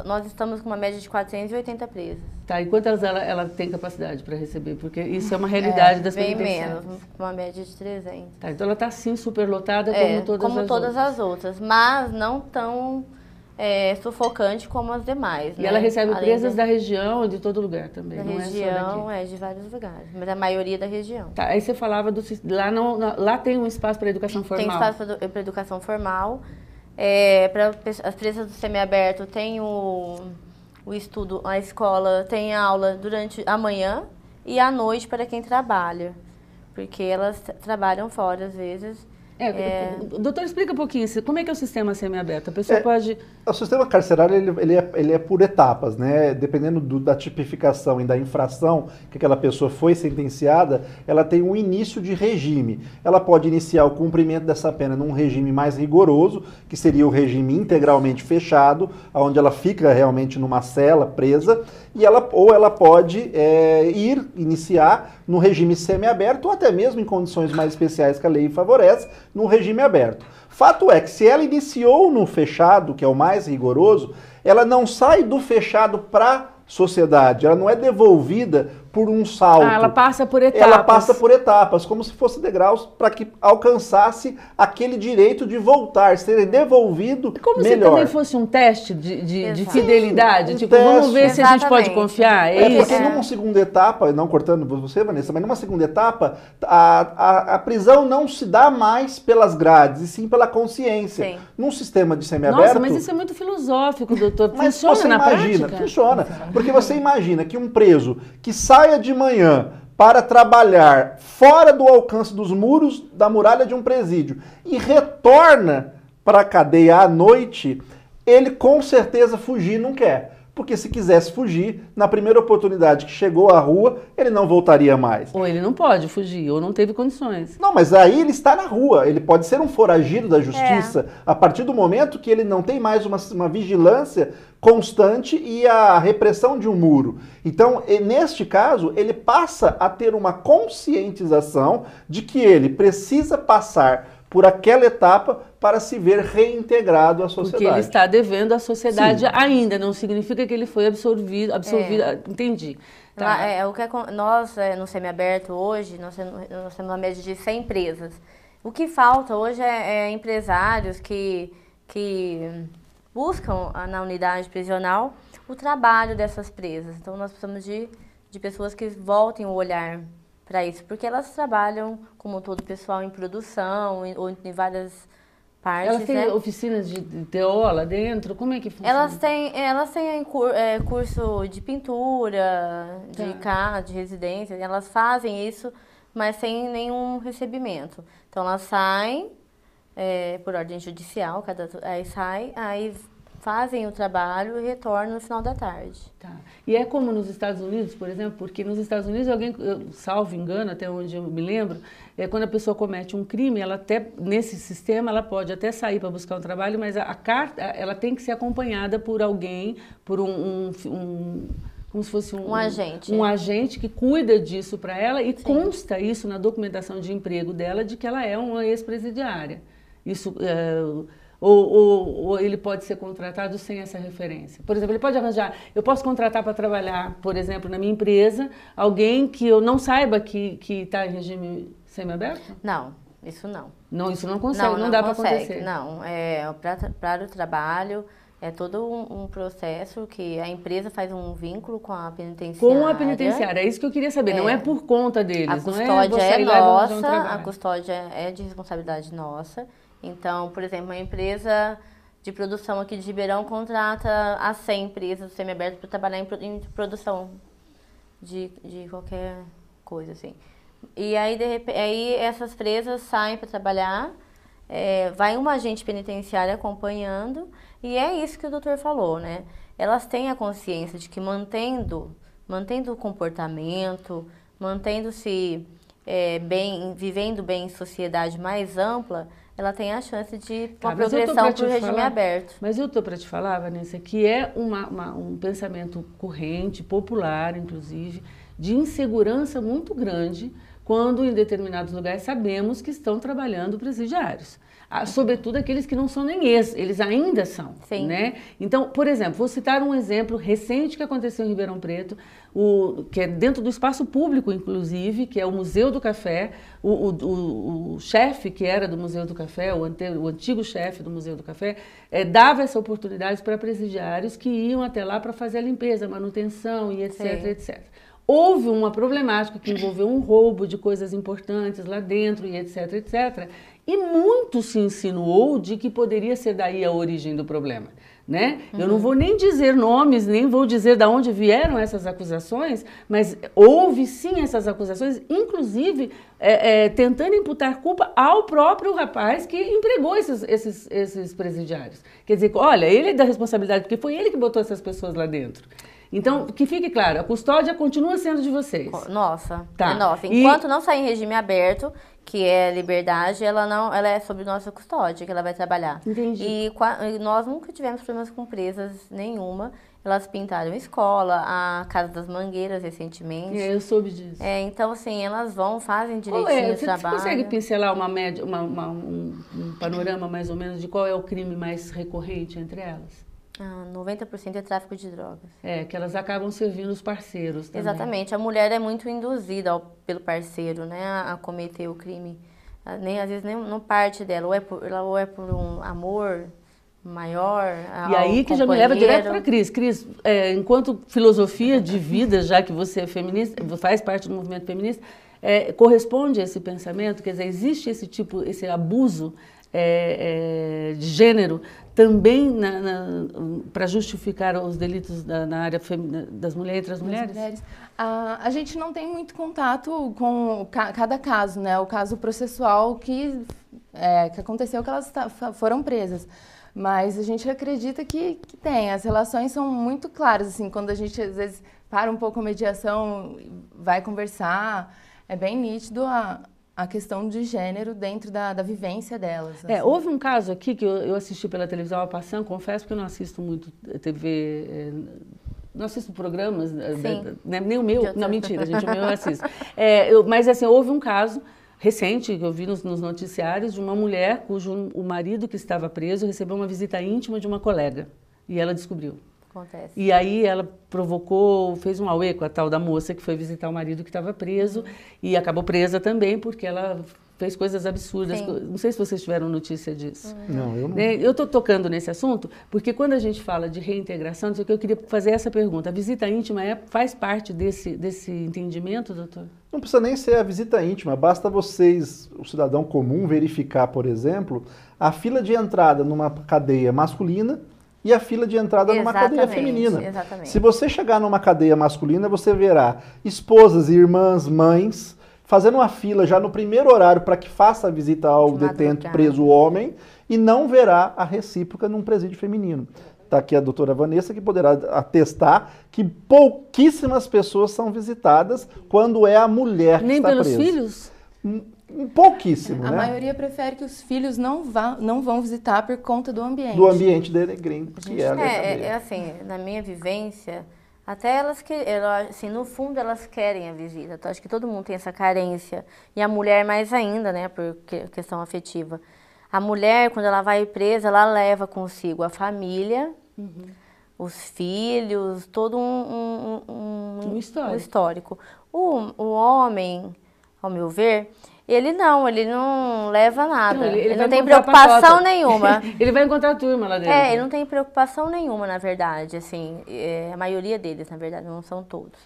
Nós estamos com uma média de 480 presos. Tá, e quantas ela tem capacidade para receber? Porque isso é uma realidade das Bem penitenciárias. menos, com uma média de 300. Tá, então ela está sim superlotada como todas as outras. Mas não tão sufocante como as demais. E né? ela recebe Além presas da região e de todo lugar também, da não região, é só daqui. de vários lugares, mas a maioria da região. Tá, aí você falava lá tem um espaço para educação formal. Tem espaço para educação formal. Para as presas do semiaberto tem o estudo, a escola tem aula durante a manhã e à noite para quem trabalha, porque elas trabalham fora às vezes. Doutor, explica um pouquinho, como é que é o sistema semiaberto? A pessoa pode... O sistema carcerário ele é por etapas, né? Dependendo da tipificação e da infração que aquela pessoa foi sentenciada, ela tem um início de regime. Ela pode iniciar o cumprimento dessa pena num regime mais rigoroso, que seria o regime integralmente fechado, onde ela fica realmente numa cela presa, ou ela pode iniciar no regime semiaberto, ou até mesmo em condições mais especiais que a lei favorece, no regime aberto. Fato é que se ela iniciou no fechado, que é o mais rigoroso, ela não sai do fechado para a sociedade, ela não é devolvida por um salto. Ela passa por etapas. Ela passa por etapas, como se fosse degraus para que alcançasse aquele direito de voltar, ser devolvido como melhor. Se também fosse um teste de fidelidade, Sim, vamos ver se a gente pode Exatamente. confiar, Porque numa segunda etapa, não cortando você, Vanessa, mas numa segunda etapa, a prisão não se dá mais pelas grades, e sim pela consciência. Sim. Num sistema de semiaberto... Nossa, mas isso é muito filosófico, doutor. Mas Funciona você na imagina, prática? funciona. Porque você imagina que um preso que saia de manhã para trabalhar fora do alcance dos muros da muralha de um presídio e retorna para a cadeia à noite, ele com certeza fugir não quer. Porque se quisesse fugir, na primeira oportunidade que chegou à rua, ele não voltaria mais. Ou ele não pode fugir, ou não teve condições. Não, mas aí ele está na rua, ele pode ser um foragido da justiça a partir do momento que ele não tem mais uma vigilância constante e a repressão de um muro. Então, neste caso, ele passa a ter uma conscientização de que ele precisa passar por aquela etapa para se ver reintegrado à sociedade. Porque ele está devendo à sociedade Sim. ainda, não significa que ele foi absorvido, entendi. Tá. Nós, no semiaberto hoje, nós temos uma média de 100 presas. O que falta hoje é empresários que buscam na unidade prisional o trabalho dessas presas. Então, nós precisamos de pessoas que voltem o olhar para isso, porque elas trabalham, como todo o pessoal, em produção, ou em várias partes. Elas têm oficinas de TO lá dentro? Como é que funciona? Elas têm curso de pintura, de residência, elas fazem isso, mas sem nenhum recebimento. Então, elas saem por ordem judicial, aí fazem o trabalho e retornam no final da tarde. Tá. E é como nos Estados Unidos, por exemplo, porque nos Estados Unidos, salvo engano, até onde eu me lembro, quando a pessoa comete um crime, ela nesse sistema, ela pode até sair para buscar um trabalho, mas a carta, ela tem que ser acompanhada por alguém, por como se fosse um agente. Um agente que cuida disso para ela e consta isso na documentação de emprego dela de que ela é uma ex-presidiária. Isso... Ou ele pode ser contratado sem essa referência. Por exemplo, ele pode eu posso contratar para trabalhar, por exemplo, na minha empresa, alguém que eu não saiba que está em regime semiaberto? Não, isso não. Não, isso não consegue, não dá para acontecer. Não, para o trabalho, é todo um processo que a empresa faz um vínculo com a penitenciária. Com a penitenciária, é isso que eu queria saber, não é por conta deles, a custódia é nossa, a custódia é de responsabilidade nossa. Então, por exemplo, uma empresa de produção aqui de Ribeirão contrata as 100 empresas do semiaberto para trabalhar em produção de qualquer coisa, assim. E aí, aí essas presas saem para trabalhar, vai uma agente penitenciária acompanhando, e é isso que o doutor falou, né? Elas têm a consciência de que mantendo o comportamento, mantendo-se vivendo bem em sociedade mais ampla, ela tem a chance de uma progressão para o regime aberto. Mas eu estou para te falar, Vanessa, que é um pensamento corrente, popular, inclusive, de insegurança muito grande quando em determinados lugares sabemos que estão trabalhando presidiários. Sobretudo aqueles que não são nem eles ainda são, Sim. né? Então, por exemplo, vou citar um exemplo recente que aconteceu em Ribeirão Preto, que é dentro do espaço público, inclusive, que é o Museu do Café. O chefe que era do Museu do Café, o antigo chefe do Museu do Café, dava essa oportunidade para presidiários que iam até lá para fazer a limpeza, a manutenção e etc, Sim. etc. Houve uma problemática que envolveu um roubo de coisas importantes lá dentro e etc, etc. E muito se insinuou de que poderia ser daí a origem do problema, né? Eu não vou nem dizer nomes, nem vou dizer de onde vieram essas acusações, mas houve sim essas acusações, inclusive tentando imputar culpa ao próprio rapaz que empregou esses presidiários. Quer dizer, olha, ele é da responsabilidade, porque foi ele que botou essas pessoas lá dentro. Então, que fique claro, a custódia continua sendo de vocês. Nossa, Tá. é nossa. Enquanto não sair em regime aberto, que é liberdade, ela é sob nossa custódia que ela vai trabalhar. Entendi. E nós nunca tivemos problemas com presas nenhuma. Elas pintaram escola, a Casa das Mangueiras recentemente. Eu soube disso. Então, assim, elas fazem direitinho o Você trabalho. consegue pincelar um panorama mais ou menos de qual é o crime mais recorrente entre elas? 90% é tráfico de drogas. Que elas acabam servindo os parceiros também. Exatamente. A mulher é muito induzida pelo parceiro, né, a cometer o crime. Às vezes nem não parte dela, ou é por um amor maior. E aí que já me leva direto para a Cris. Cris, enquanto filosofia de vida, já que você é feminista, faz parte do movimento feminista, corresponde a esse pensamento? Quer dizer, existe esse abuso de gênero também para justificar os delitos na área das mulheres entre as mulheres? A gente não tem muito contato com cada caso, né? O caso processual que aconteceu, que elas foram presas. Mas a gente acredita que tem. As relações são muito claras, assim, quando a gente às vezes para um pouco a mediação, vai conversar, é bem nítido a questão de gênero dentro da vivência delas. Assim. Houve um caso aqui que eu assisti pela televisão, passando, confesso que eu não assisto muito TV, não assisto programas, nem o meu, não, mentira, gente, o meu eu assisto. Mas assim, houve um caso recente, que eu vi nos noticiários, de uma mulher cujo o marido que estava preso recebeu uma visita íntima de uma colega, e ela descobriu. Acontece. E aí ela fez um auê com a tal da moça que foi visitar o marido que estava preso e acabou presa também porque ela fez coisas absurdas. Sim. Não sei se vocês tiveram notícia disso. Não, eu não. Eu estou tocando nesse assunto porque quando a gente fala de reintegração, eu queria fazer essa pergunta. A visita íntima faz parte desse entendimento, doutor? Não precisa nem ser a visita íntima, basta vocês, o cidadão comum, verificar, por exemplo, a fila de entrada numa cadeia masculina e a fila de entrada numa cadeia feminina. Exatamente. Se você chegar numa cadeia masculina, você verá esposas, irmãs, mães, fazendo uma fila já no primeiro horário para que faça a visita ao detento preso homem, e não verá a recíproca num presídio feminino. Está aqui a doutora Vanessa, que poderá atestar que pouquíssimas pessoas são visitadas quando é a mulher que está presa. Nem pelos filhos? Pouquíssimo, A né? maioria prefere que os filhos não vão visitar por conta do ambiente. Do ambiente denegrindo, que é a cadeia. Assim, na minha vivência, até elas assim, no fundo elas querem a visita. Então, acho que todo mundo tem essa carência. E a mulher mais ainda, né, por questão afetiva. A mulher, quando ela vai presa, ela leva consigo a família, os filhos, todo um histórico. O homem, ao meu ver, ele não leva nada. Ele não tem preocupação nenhuma. Ele vai encontrar a turma lá dentro. Ele não tem preocupação nenhuma, na verdade. Assim, a maioria deles, na verdade, não são todos.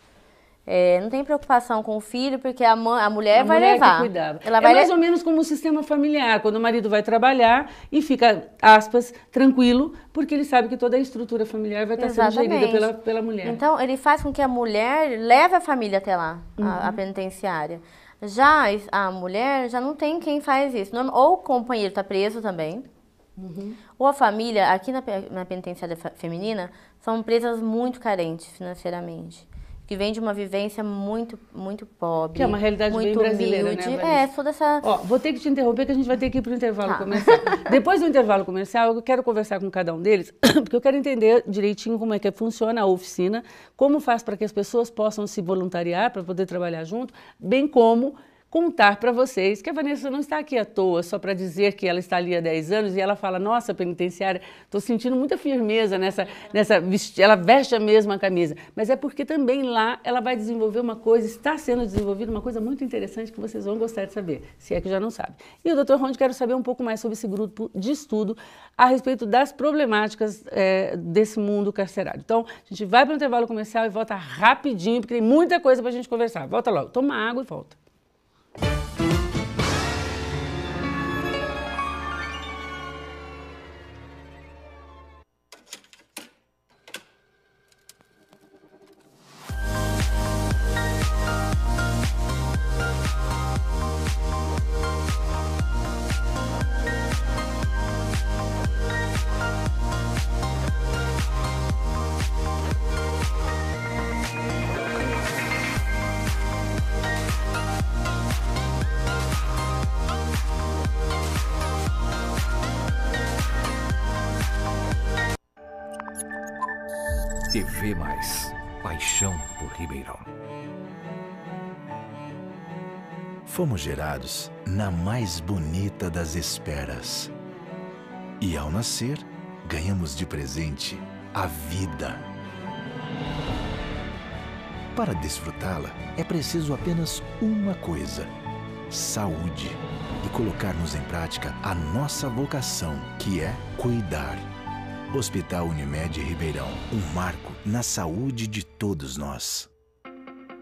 Não tem preocupação com o filho, porque a mulher vai levar. Que cuidava. Ela vai mais ou menos como o sistema familiar, quando o marido vai trabalhar e fica, aspas, tranquilo, porque ele sabe que toda a estrutura familiar vai estar sendo gerida pela mulher. Então, ele faz com que a mulher leve a família até lá, a penitenciária. Já a mulher já não tem quem faz isso. Ou o companheiro está preso também, ou a família, aqui na penitenciária feminina, são presas muito carentes financeiramente. Que vem de uma vivência muito, muito pobre. Que é uma realidade muito bem brasileira, humilde. né? Toda essa... Vou ter que te interromper, que a gente vai ter que ir para o intervalo comercial. Depois do intervalo comercial, eu quero conversar com cada um deles, porque eu quero entender direitinho como é que funciona a oficina, como faz para que as pessoas possam se voluntariar para poder trabalhar junto, bem como contar para vocês que a Vanessa não está aqui à toa, só para dizer que ela está ali há 10 anos e ela fala, nossa, penitenciária, estou sentindo muita firmeza ela veste a mesma camisa. Mas é porque também lá ela vai desenvolver uma coisa, está sendo desenvolvida uma coisa muito interessante que vocês vão gostar de saber, se é que já não sabe. E o Dr. Ronde, quero saber um pouco mais sobre esse grupo de estudo a respeito das problemáticas desse mundo carcerário. Então, a gente vai para o intervalo comercial e volta rapidinho, porque tem muita coisa para a gente conversar. Volta logo, toma água e volta. TV Mais, paixão por Ribeirão. Fomos gerados na mais bonita das esperas. E ao nascer, ganhamos de presente a vida. Para desfrutá-la, é preciso apenas uma coisa: saúde. E colocarmos em prática a nossa vocação, que é cuidar. Hospital Unimed Ribeirão, um marco na saúde de todos nós.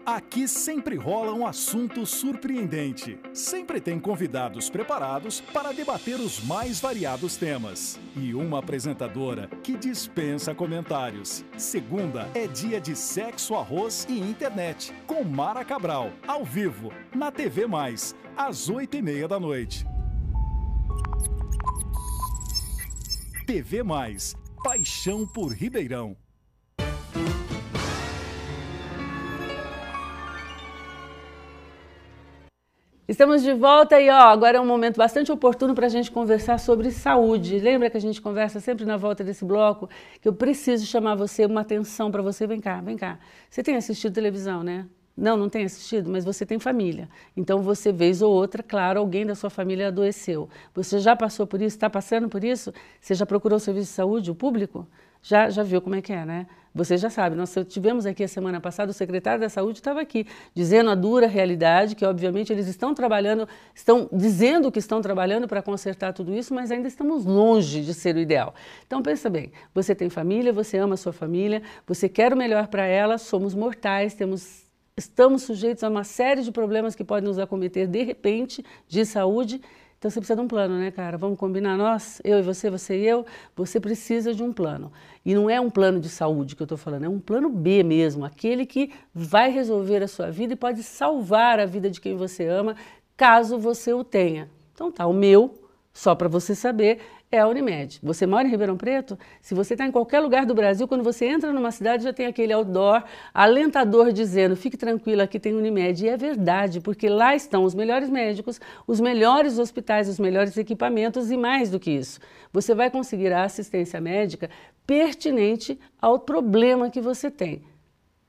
Aqui sempre rola um assunto surpreendente. Sempre tem convidados preparados para debater os mais variados temas. E uma apresentadora que dispensa comentários. Segunda é dia de sexo, arroz e internet, com Mara Cabral, ao vivo, na TV Mais, às 8h30 da noite. TV Mais, paixão por Ribeirão. Estamos de volta e agora é um momento bastante oportuno para a gente conversar sobre saúde. Lembra que a gente conversa sempre na volta desse bloco? Que eu preciso chamar você, uma atenção para você. Vem cá, vem cá. Você tem assistido televisão, né? Não tem assistido, mas você tem família. Então você, vez ou outra, claro, alguém da sua família adoeceu. Você já passou por isso, está passando por isso? Você já procurou o serviço de saúde, o público? Já viu como é que é, né? Você já sabe, nós tivemos aqui a semana passada, o secretário da Saúde estava aqui, dizendo a dura realidade, que obviamente eles estão trabalhando, estão dizendo que estão trabalhando para consertar tudo isso, mas ainda estamos longe de ser o ideal. Então pensa bem, você tem família, você ama a sua família, você quer o melhor para ela, somos mortais, estamos sujeitos a uma série de problemas que podem nos acometer de repente, de saúde. Então você precisa de um plano, né, cara? Vamos combinar nós, eu e você e eu, você precisa de um plano. E não é um plano de saúde que eu estou falando, é um plano B mesmo, aquele que vai resolver a sua vida e pode salvar a vida de quem você ama, caso você o tenha. Então tá, o meu, só para você saber, é a Unimed. Você mora em Ribeirão Preto? Se você está em qualquer lugar do Brasil, quando você entra numa cidade, já tem aquele outdoor alentador dizendo, fique tranquilo, aqui tem Unimed. E é verdade, porque lá estão os melhores médicos, os melhores hospitais, os melhores equipamentos e mais do que isso. Você vai conseguir a assistência médica pertinente ao problema que você tem.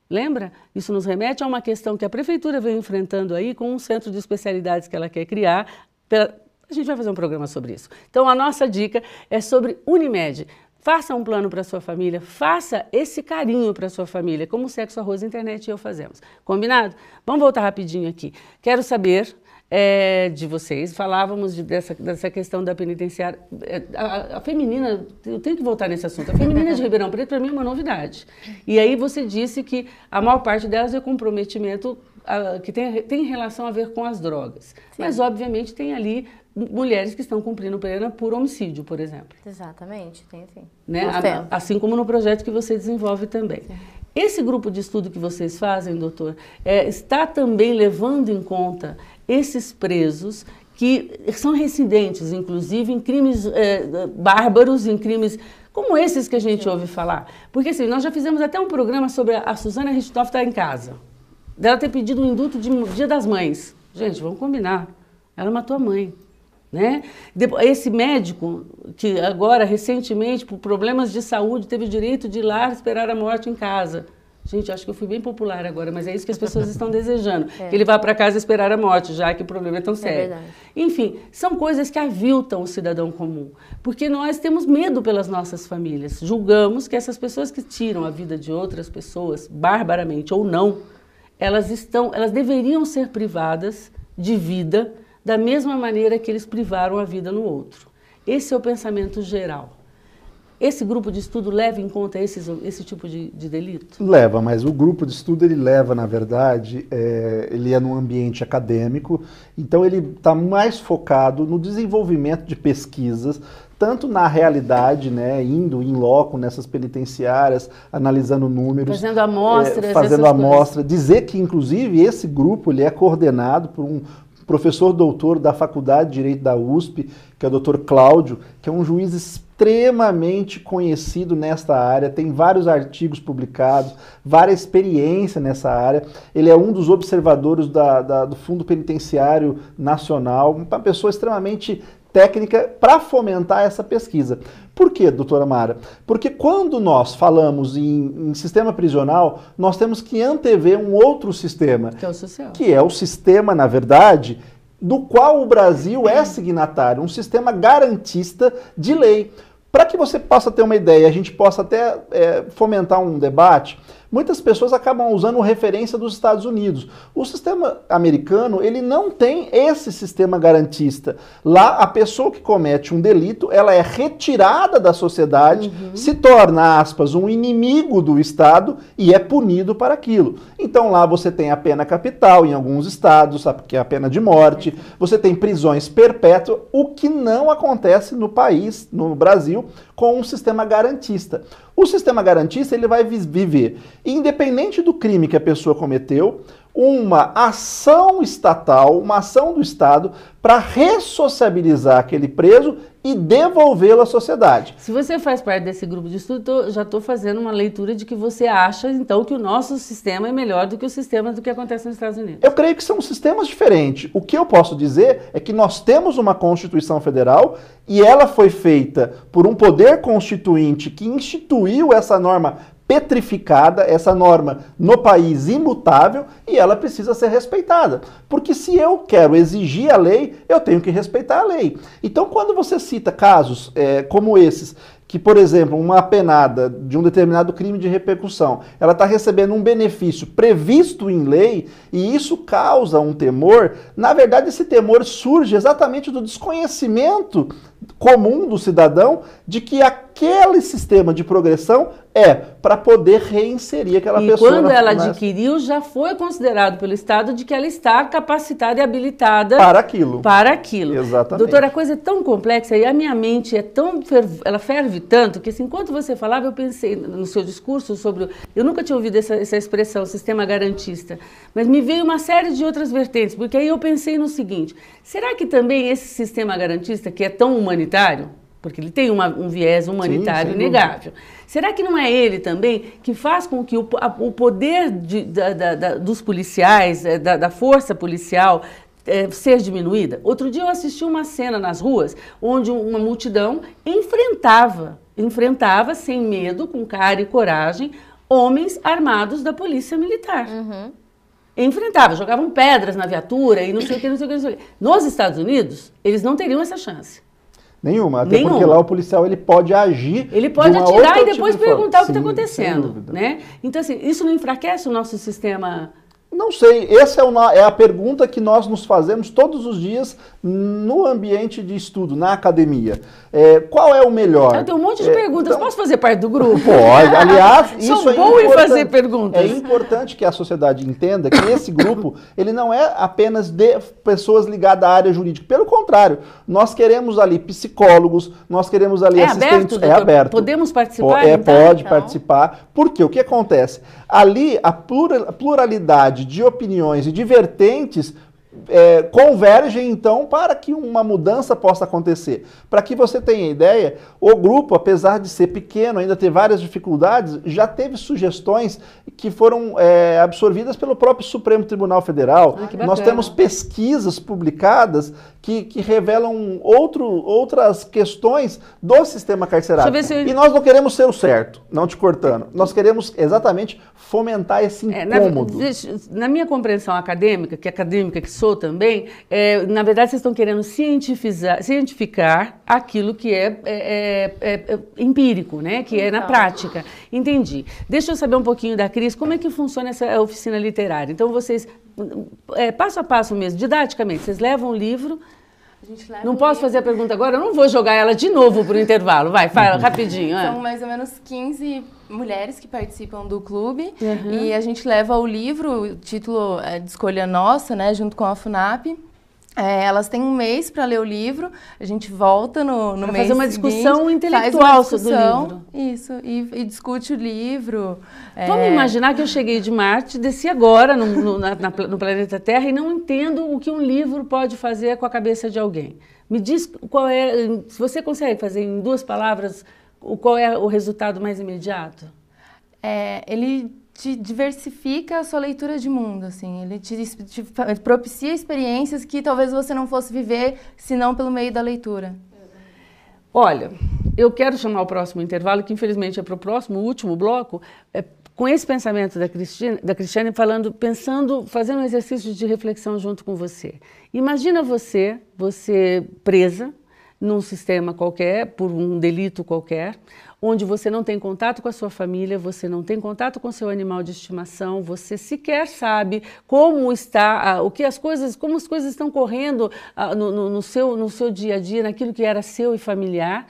Lembra? Isso nos remete a uma questão que a Prefeitura vem enfrentando aí com um centro de especialidades que ela quer criar. A gente vai fazer um programa sobre isso. Então, a nossa dica é sobre Unimed. Faça um plano para a sua família, faça esse carinho para a sua família, como o Sexo, Arroz, Internet e eu fazemos. Combinado? Vamos voltar rapidinho aqui. Quero saber de vocês, falávamos dessa questão da penitenciária. A feminina, eu tenho que voltar nesse assunto, a feminina de Ribeirão Preto para mim é uma novidade. E aí você disse que a maior parte delas é comprometimento que tem relação a ver com as drogas. Sim. Mas, obviamente, tem ali mulheres que estão cumprindo pena por homicídio, por exemplo. Exatamente, tem sim. Né? Assim como no projeto que você desenvolve também. Sim. Esse grupo de estudo que vocês fazem, doutor, está também levando em conta esses presos que são reincidentes, inclusive, em crimes bárbaros, em crimes como esses que a gente ouve falar. Porque, assim, nós já fizemos até um programa sobre a Suzana Richthofen estar em casa. Dela ter pedido um indulto de Dia das Mães. Gente, vamos combinar. Ela matou a mãe. Né? Esse médico, que agora, recentemente, por problemas de saúde, teve o direito de ir lá esperar a morte em casa. Gente, acho que eu fui bem popular agora, mas é isso que as pessoas estão desejando. Que ele vá para casa esperar a morte, já que o problema é tão sério. verdade. Enfim, são coisas que aviltam o cidadão comum, porque nós temos medo pelas nossas famílias. Julgamos que essas pessoas que tiram a vida de outras pessoas, barbaramente ou não, elas deveriam ser privadas de vida da mesma maneira que eles privaram a vida no outro. Esse é o pensamento geral. Esse grupo de estudo leva em conta esse tipo de delito? Leva, mas o grupo de estudo ele leva, na verdade, ele é num ambiente acadêmico, então ele está mais focado no desenvolvimento de pesquisas, tanto na realidade, né, indo in loco nessas penitenciárias, analisando números, fazendo amostras, fazendo amostra, dizer que inclusive esse grupo ele é coordenado por um professor doutor da Faculdade de Direito da USP, que é o Dr. Cláudio, que é um juiz extremamente conhecido nesta área, tem vários artigos publicados, várias experiência nessa área. Ele é um dos observadores do Fundo Penitenciário Nacional, uma pessoa extremamente técnica para fomentar essa pesquisa. Por quê, doutora Mara? Porque quando nós falamos em sistema prisional, nós temos que antever um outro sistema. Que é o social. Que é o sistema, na verdade, do qual o Brasil é signatário, um sistema garantista de lei. Para que você possa ter uma ideia, a gente possa até fomentar um debate, muitas pessoas acabam usando referência dos Estados Unidos. O sistema americano, ele não tem esse sistema garantista. Lá, a pessoa que comete um delito, ela é retirada da sociedade, se torna, aspas, um inimigo do Estado e é punido para aquilo. Então lá você tem a pena capital em alguns estados, que é a pena de morte, você tem prisões perpétuas, o que não acontece no país, no Brasil, com um sistema garantista. O sistema garantista ele vai viver, independente do crime que a pessoa cometeu, uma ação estatal, uma ação do Estado para ressociabilizar aquele preso e devolvê-lo à sociedade. Se você faz parte desse grupo de estudo, já estou fazendo uma leitura de que você acha, então, que o nosso sistema é melhor do que o sistema do que acontece nos Estados Unidos. Eu creio que são sistemas diferentes. O que eu posso dizer é que nós temos uma Constituição Federal e ela foi feita por um poder constituinte que instituiu essa norma petrificada, essa norma no país imutável, e ela precisa ser respeitada. Porque se eu quero exigir a lei, eu tenho que respeitar a lei. Então, quando você cita casos como esses, que, por exemplo, uma apenada de um determinado crime de repercussão, ela está recebendo um benefício previsto em lei, e isso causa um temor, na verdade esse temor surge exatamente do desconhecimento comum do cidadão de que aquele sistema de progressão é para poder reinserir aquela pessoa. E quando ela adquiriu, já foi considerado pelo Estado de que ela está capacitada e habilitada para aquilo. Para aquilo. Exatamente. Doutora, a coisa é tão complexa e a minha mente é tão ela ferve tanto que, assim, enquanto você falava, eu pensei no seu discurso sobre... Eu nunca tinha ouvido essa expressão, sistema garantista, mas me veio uma série de outras vertentes, porque aí eu pensei no seguinte: será que também esse sistema garantista, que é tão humanitário, porque ele tem um viés humanitário inegável, será que não é ele também que faz com que o poder dos policiais, da força policial, ser diminuída? Outro dia eu assisti uma cena nas ruas onde uma multidão enfrentava sem medo, com cara e coragem, homens armados da polícia militar. Enfrentava, jogavam pedras na viatura e não sei o que, não sei o que, não sei o que. Nos Estados Unidos, eles não teriam essa chance. Nenhuma, até porque lá o policial ele pode agir. Ele pode atirar e depois perguntar o que está acontecendo. acontecendo, né? Então, assim, isso não enfraquece o nosso sistema? Não sei, essa é a pergunta que nós nos fazemos todos os dias no ambiente de estudo, na academia. Qual é o melhor? Eu tenho um monte de perguntas, então, posso fazer parte do grupo? Pode, aliás, isso é bom em fazer perguntas. É importante que a sociedade entenda que esse grupo, ele não é apenas de pessoas ligadas à área jurídica, pelo contrário, nós queremos ali psicólogos, nós queremos ali assistentes... É aberto? Podemos participar? Pode participar, porque o que acontece? Ali, a pluralidade de opiniões e de vertentes convergem, então, para que uma mudança possa acontecer. Para que você tenha ideia, o grupo, apesar de ser pequeno, ainda ter várias dificuldades, já teve sugestões que foram absorvidas pelo próprio Supremo Tribunal Federal. Nós temos pesquisas publicadas que revelam outras questões do sistema carcerário. E nós não queremos ser o certo, não te cortando. Nós queremos exatamente fomentar esse incômodo. Na minha compreensão acadêmica, que sou também, na verdade vocês estão querendo cientificar aquilo que é empírico, né? Que é na prática. Entendi. Deixa eu saber um pouquinho da Cris, como é que funciona essa oficina literária? Então vocês, passo a passo mesmo, didaticamente, vocês levam o livro. Não posso fazer a pergunta agora, eu não vou jogar ela de novo para o intervalo. Vai, fala rapidinho. São mais ou menos 15 mulheres que participam do clube e a gente leva o livro, o título é de escolha nossa, né, junto com a FUNAP. Elas têm um mês para ler o livro, a gente volta no mês fazer uma discussão seguinte, intelectual sobre o livro. Isso, e discute o livro. Vamos imaginar que eu cheguei de Marte, desci agora no planeta Terra e não entendo o que um livro pode fazer com a cabeça de alguém. Me diz qual se você consegue fazer em 2 palavras, qual é o resultado mais imediato? Ele te diversifica a sua leitura de mundo, assim. Ele te propicia experiências que talvez você não fosse viver, senão pelo meio da leitura. Olha, eu quero chamar o próximo intervalo, que infelizmente é para o próximo, último bloco, com esse pensamento da Cristiane, fazendo um exercício de reflexão junto com você. Imagina você presa num sistema qualquer, por um delito qualquer, onde você não tem contato com a sua família, você não tem contato com o seu animal de estimação, você sequer sabe como está, como as coisas estão correndo no seu dia a dia, naquilo que era seu e familiar,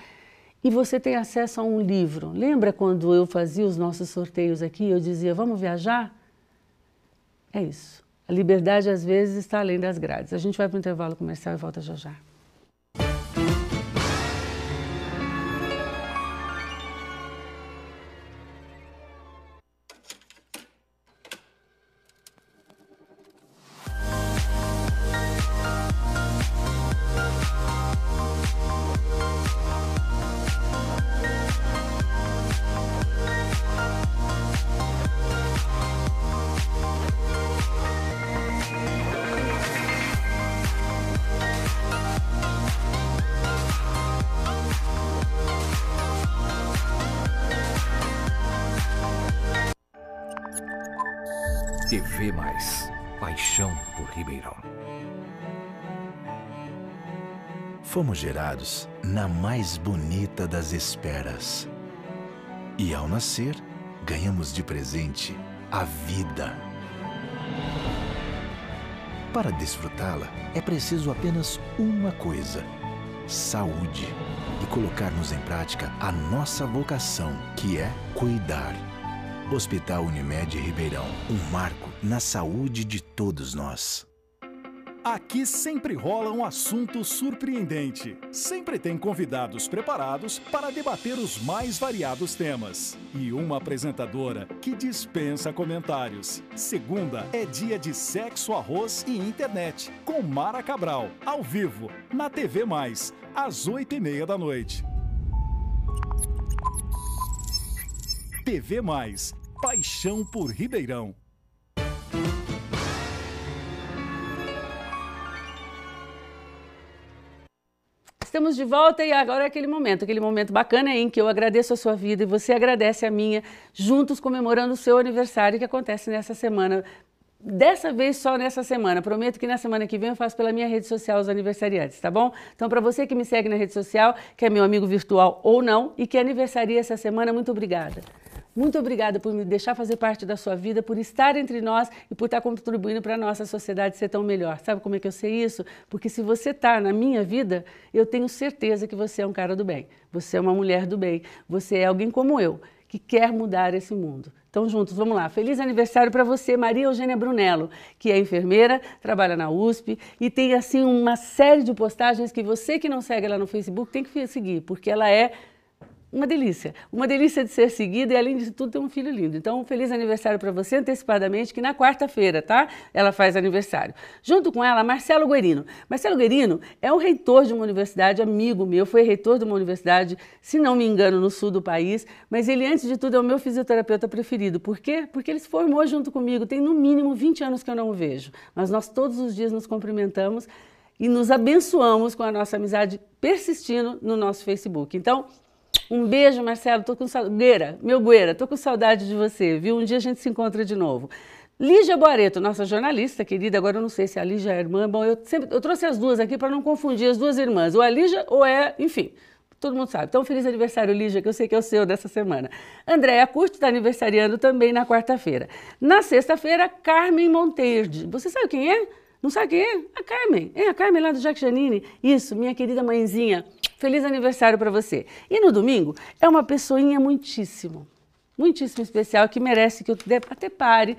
e você tem acesso a um livro. Lembra quando eu fazia os nossos sorteios aqui, eu dizia, vamos viajar? É isso. A liberdade, às vezes, está além das grades. A gente vai para o intervalo comercial e volta já já. TV Mais, paixão por Ribeirão. Fomos gerados na mais bonita das esperas. E ao nascer, ganhamos de presente a vida. Para desfrutá-la, é preciso apenas uma coisa: saúde. E colocarmos em prática a nossa vocação, que é cuidar. Hospital Unimed Ribeirão, um marco na saúde de todos nós. Aqui sempre rola um assunto surpreendente. Sempre tem convidados preparados para debater os mais variados temas. E uma apresentadora que dispensa comentários. Segunda é dia de sexo, arroz e internet, com Mara Cabral, ao vivo, na TV Mais, às 8h30 da noite. TV Mais, paixão por Ribeirão. Estamos de volta e agora é aquele momento bacana em que eu agradeço a sua vida e você agradece a minha, juntos comemorando o seu aniversário que acontece nessa semana. Dessa vez só nessa semana, prometo que na semana que vem eu faço pela minha rede social os aniversariantes, tá bom? Então para você que me segue na rede social, que é meu amigo virtual ou não e que aniversaria essa semana, muito obrigada. Muito obrigada por me deixar fazer parte da sua vida, por estar entre nós e por estar contribuindo para a nossa sociedade ser tão melhor. Sabe como é que eu sei isso? Porque se você está na minha vida, eu tenho certeza que você é um cara do bem. Você é uma mulher do bem. Você é alguém como eu, que quer mudar esse mundo. Então, juntos, vamos lá. Feliz aniversário para você, Maria Eugênia Brunello, que é enfermeira, trabalha na USP e tem, assim, uma série de postagens que você que não segue ela no Facebook tem que seguir, porque ela é uma delícia de ser seguida e, além disso tudo, tem um filho lindo. Então, um feliz aniversário para você antecipadamente, que na quarta-feira, tá? Ela faz aniversário. Junto com ela, Marcelo Guerino. Marcelo Guerino é o reitor de uma universidade, amigo meu, foi reitor de uma universidade, se não me engano, no sul do país, mas ele, antes de tudo, é o meu fisioterapeuta preferido. Por quê? Porque ele se formou junto comigo, tem no mínimo 20 anos que eu não o vejo, mas nós todos os dias nos cumprimentamos e nos abençoamos com a nossa amizade persistindo no nosso Facebook. Então, um beijo, Marcelo, tô com saudade. Gueira, tô com saudade de você, viu? Um dia a gente se encontra de novo. Lígia Boareto, nossa jornalista querida, agora eu não sei se a Lígia é a irmã, bom, eu trouxe as duas aqui para não confundir as duas irmãs, ou a Lígia ou enfim, todo mundo sabe. Então, feliz aniversário, Lígia, que eu sei que é o seu dessa semana. Andréia Curti está aniversariando também na quarta-feira. Na sexta-feira, Carmen Monteiro. Você sabe quem é? Não sabe quem é? A Carmen. É a Carmen lá do Jack Janine. Isso, minha querida mãezinha. Feliz aniversário para você. E no domingo, é uma pessoinha muitíssimo especial que merece que eu até pare,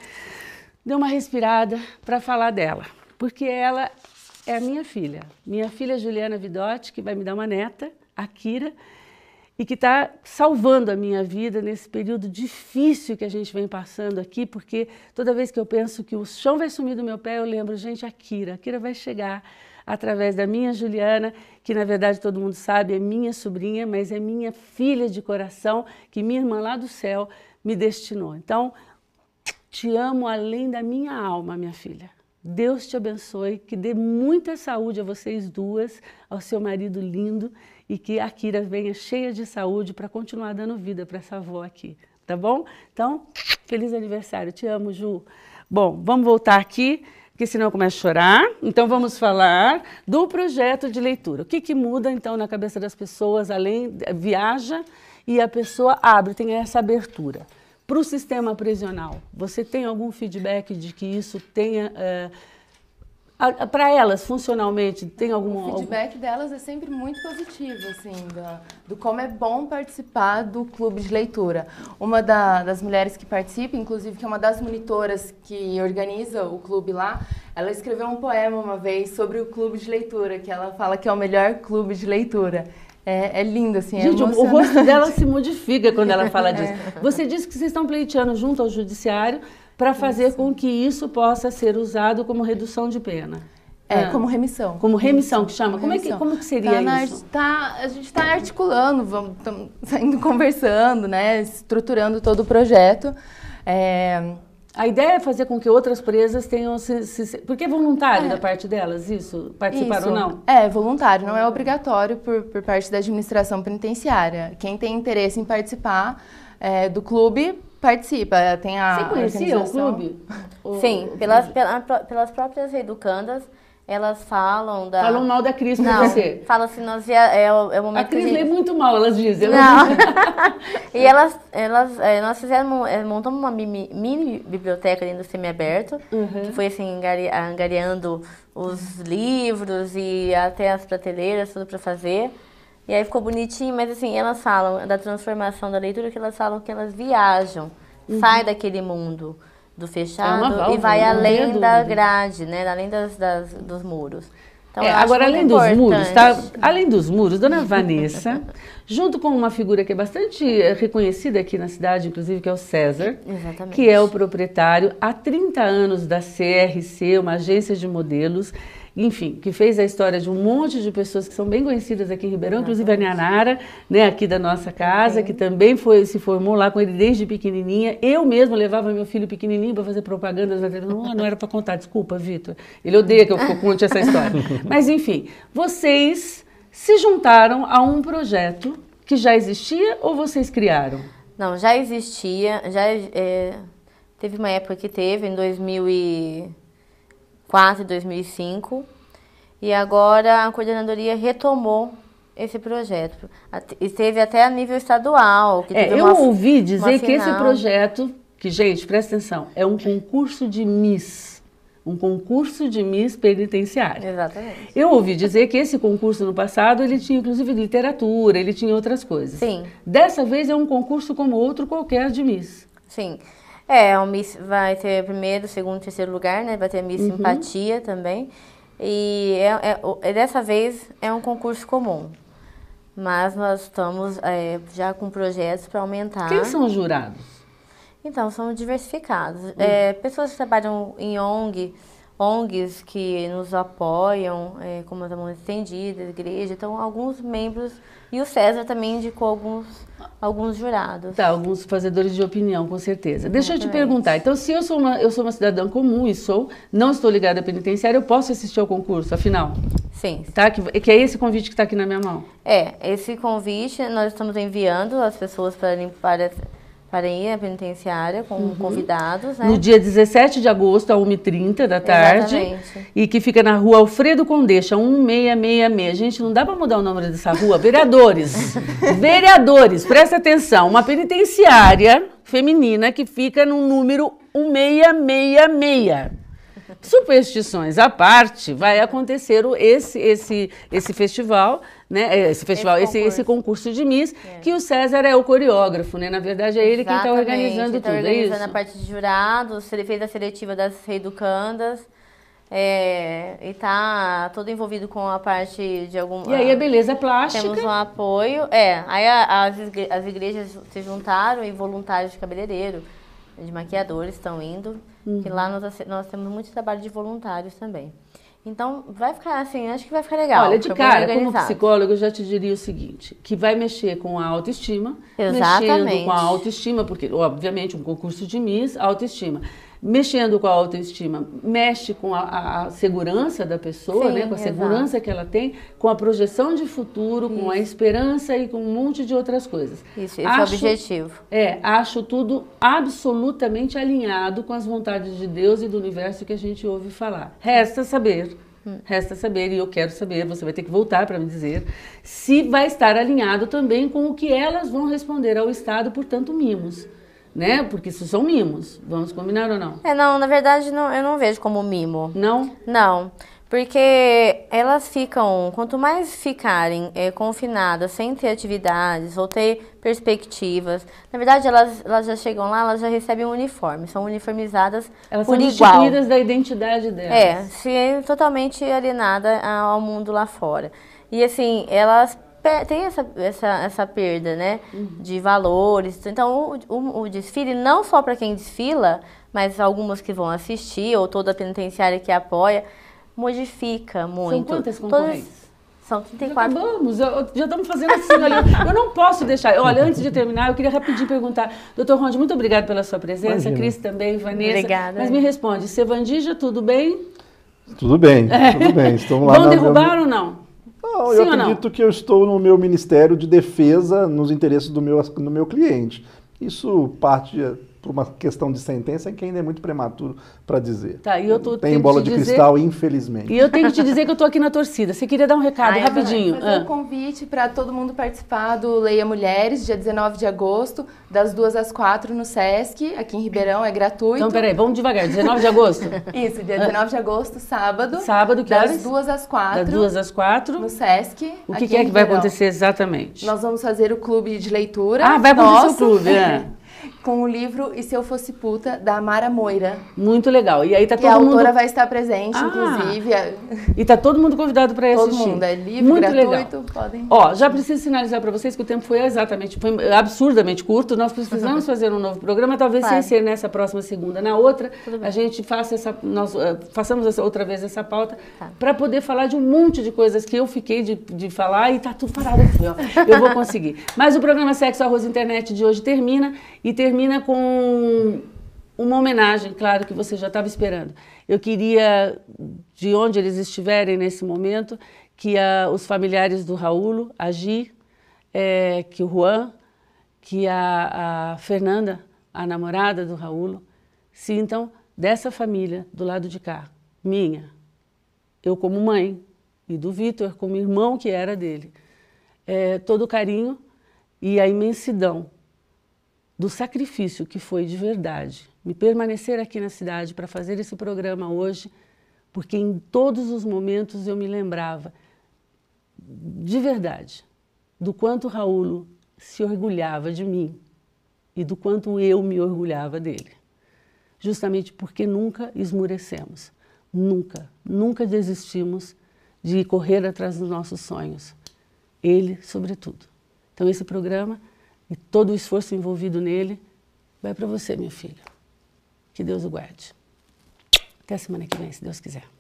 dê uma respirada para falar dela. Porque ela é a minha filha Juliana Vidotti, que vai me dar uma neta, a Kira, e que está salvando a minha vida nesse período difícil que a gente vem passando aqui, porque toda vez que eu penso que o chão vai sumir do meu pé, eu lembro, gente, a Kira vai chegar através da minha Juliana, que na verdade todo mundo sabe, é minha sobrinha, mas é minha filha de coração, que minha irmã lá do céu me destinou. Então, te amo além da minha alma, minha filha. Deus te abençoe, que dê muita saúde a vocês duas, ao seu marido lindo, e que a Kira venha cheia de saúde para continuar dando vida para essa avó aqui, tá bom? Então, feliz aniversário, te amo, Ju. Bom, vamos voltar aqui, porque senão eu começo a chorar. Então, vamos falar do projeto de leitura. O que muda, então, na cabeça das pessoas, além, viaja e a pessoa abre, tem essa abertura. Para o sistema prisional, você tem algum feedback de que isso tenha... para elas, funcionalmente, tem algum... O feedback delas é sempre muito positivo, assim, do como é bom participar do clube de leitura. Uma das mulheres que participa, inclusive, que é uma das monitoras que organiza o clube lá, ela escreveu um poema uma vez sobre o clube de leitura, que ela fala que é o melhor clube de leitura. É lindo, assim, gente, o rosto dela se modifica quando ela fala disso. Você disse que vocês estão pleiteando junto ao judiciário para fazer com que isso possa ser usado como redução de pena. Como remissão. Como remissão, que chama? Como que seria isso? A gente está articulando, estamos indo conversando, né, estruturando todo o projeto. A ideia é fazer com que outras presas tenham... Porque é voluntário da parte delas, isso? Participar ou não? É voluntário, não é obrigatório por parte da administração penitenciária. Quem tem interesse em participar do clube, participa. Tem a Você conhecia o clube? Sim, pelas próprias educandas, elas falam da... Falam mal da Cris pra você. Fala assim, é o momento a Cris lê muito mal, elas dizem. Não. E nós montamos uma mini biblioteca dentro do semiaberto, que foi assim, angariando os livros e até as prateleiras, tudo para fazer. E aí ficou bonitinho, mas assim, elas falam da transformação da leitura, que elas falam que elas viajam, saem daquele mundo do fechado e vai além da grade, né? Além dos muros. Então, agora, além dos muros, tá? Além dos muros, Dona Vanessa, junto com uma figura que é bastante reconhecida aqui na cidade, inclusive, que é o César, exatamente, que é o proprietário há 30 anos da CRC, uma agência de modelos, enfim, que fez a história de um monte de pessoas que são bem conhecidas aqui em Ribeirão, inclusive a Nianara, né, aqui da nossa casa, que também se formou lá com ele desde pequenininha. Eu mesma levava meu filho pequenininho para fazer propagandas na televisão. Não era para contar, desculpa, Vitor. Ele odeia que eu conte essa história. Mas, enfim, vocês se juntaram a um projeto que já existia ou vocês criaram? Não, já existia. Teve uma época que teve, em 2004 e 2005, e agora a coordenadoria retomou esse projeto. Esteve até a nível estadual. Que teve eu ouvi dizer que esse projeto, que, gente, presta atenção, é um concurso de Miss. Um concurso de Miss penitenciária. Exatamente. Eu ouvi dizer que esse concurso no passado, ele tinha inclusive literatura, ele tinha outras coisas. Sim. Dessa vez é um concurso como outro qualquer de Miss. Sim. O Miss vai ter primeiro, segundo, terceiro lugar, né? Vai ter a Miss Simpatia também. E dessa vez é um concurso comum. mas nós estamos já com projetos para aumentar. Quem são os jurados? Então, são diversificados. Pessoas que trabalham em ONGs que nos apoiam, como a Mão Estendida, a igreja, então alguns membros, e o César também indicou alguns jurados. Tá, alguns fazedores de opinião, com certeza. Deixa eu te perguntar, então se eu sou uma cidadã comum e não estou ligada à penitenciária, eu posso assistir ao concurso, afinal? Sim. Tá? Que é esse convite que está aqui na minha mão? Esse convite nós estamos enviando as pessoas para ir à penitenciária com convidados, né? No dia 17 de agosto, às 1h30 da tarde. Exatamente. E que fica na rua Alfredo Condeixa, 1666. Gente, não dá para mudar o nome dessa rua. Vereadores. Vereadores, presta atenção. Uma penitenciária feminina que fica no número 1666. Superstições à parte, vai acontecer esse festival, né? Esse concurso de Miss, que o César é o coreógrafo, né? Na verdade, é ele quem está organizando tudo, organizando é isso? a parte de jurados, ele fez a seletiva das reeducandas, e está todo envolvido com a parte de algum... E aí a beleza plástica. Temos um apoio, aí as igrejas se juntaram e voluntários de cabeleireiro, de maquiadores estão indo, que lá nós temos muito trabalho de voluntários também. Então, vai ficar assim, acho que vai ficar legal. Olha, de cara, como psicólogo, eu já te diria o seguinte, que vai mexer com a autoestima. Exatamente. Mexendo com a autoestima, porque, obviamente, um concurso de Miss, autoestima. Mexendo com a autoestima, mexe com a segurança da pessoa, né? Com a segurança que ela tem, com a projeção de futuro, com a esperança e com um monte de outras coisas. Esse é o objetivo. Acho tudo absolutamente alinhado com as vontades de Deus e do universo que a gente ouve falar. Resta saber, e eu quero saber, você vai ter que voltar para me dizer, se vai estar alinhado também com o que elas vão responder ao Estado por tanto mimos. Né? Porque isso são mimos. Vamos combinar ou não? Não, na verdade, eu não vejo como mimo. Não? Não. Porque elas ficam, quanto mais ficarem confinadas, sem ter atividades ou ter perspectivas, na verdade, elas já chegam lá, elas já recebem um uniforme, são uniformizadas elas por são igual. destituídas da identidade delas. Totalmente alienada ao mundo lá fora. E assim, elas tem essa perda, né, de valores. Então, o desfile, não só para quem desfila, mas algumas que vão assistir, ou toda a penitenciária que apoia, modifica muito. São quantas concorrentes? São 34. Já acabamos, já estamos fazendo assim, olha, eu não posso deixar. Olha, antes de terminar, eu queria rapidinho perguntar, doutor Ronde, muito obrigada pela sua presença, Cris também, Vanessa. Obrigada. Mas me responde, Sevandija, tudo bem? Tudo bem, tudo bem. Estamos lá. Vão derrubar ou não? Não, eu acredito que eu estou no meu Ministério de Defesa nos interesses do meu cliente. Isso parte por uma questão de sentença que ainda é muito prematuro para dizer. Tá, e eu tem bola de cristal, infelizmente. E eu tenho que te dizer que eu estou aqui na torcida. Você queria dar um recado rapidinho? Fazer um convite para todo mundo participar do Leia Mulheres, dia 19 de agosto, das 2 às 4 no Sesc, aqui em Ribeirão, é gratuito. Então, peraí, vamos devagar, 19 de agosto? Isso, dia 19 de agosto, sábado. Sábado, que horas? Das 2 às 4. Das 2 às 4. No Sesc. O que é que vai acontecer exatamente? Nós vamos fazer o clube de leitura. Ah, vai acontecer o clube, Com o livro E Se Eu Fosse Puta, da Amara Moira. Muito legal. E aí tá todo mundo... mundo... a autora vai estar presente, inclusive. E tá todo mundo convidado para assistir. Todo mundo, é livre, muito gratuito, legal. Podem... Já preciso sinalizar para vocês que o tempo foi absurdamente curto. Nós precisamos fazer um novo programa, talvez sem ser nessa próxima segunda. Na outra, a gente façamos outra vez essa pauta para poder falar de um monte de coisas que eu fiquei de falar e tá tudo parado aqui, ó. Eu vou conseguir. Mas o programa Sexo, Arroz e Internet de hoje termina com uma homenagem, claro, que você já estava esperando. Eu queria, de onde eles estiverem nesse momento, que os familiares do Raul, a Gi, que o Juan, que a Fernanda, a namorada do Raul, sintam dessa família do lado de cá, minha, eu como mãe, e do Vitor como irmão que era dele, todo o carinho e a imensidão do sacrifício que foi de verdade me permanecer aqui na cidade para fazer esse programa hoje, porque em todos os momentos eu me lembrava de verdade do quanto o Raul se orgulhava de mim e do quanto eu me orgulhava dele. Justamente porque nunca esmurecemos, nunca desistimos de correr atrás dos nossos sonhos. Ele sobretudo. Então esse programa e todo o esforço envolvido nele vai para você, meu filho. Que Deus o guarde. Até a semana que vem, se Deus quiser.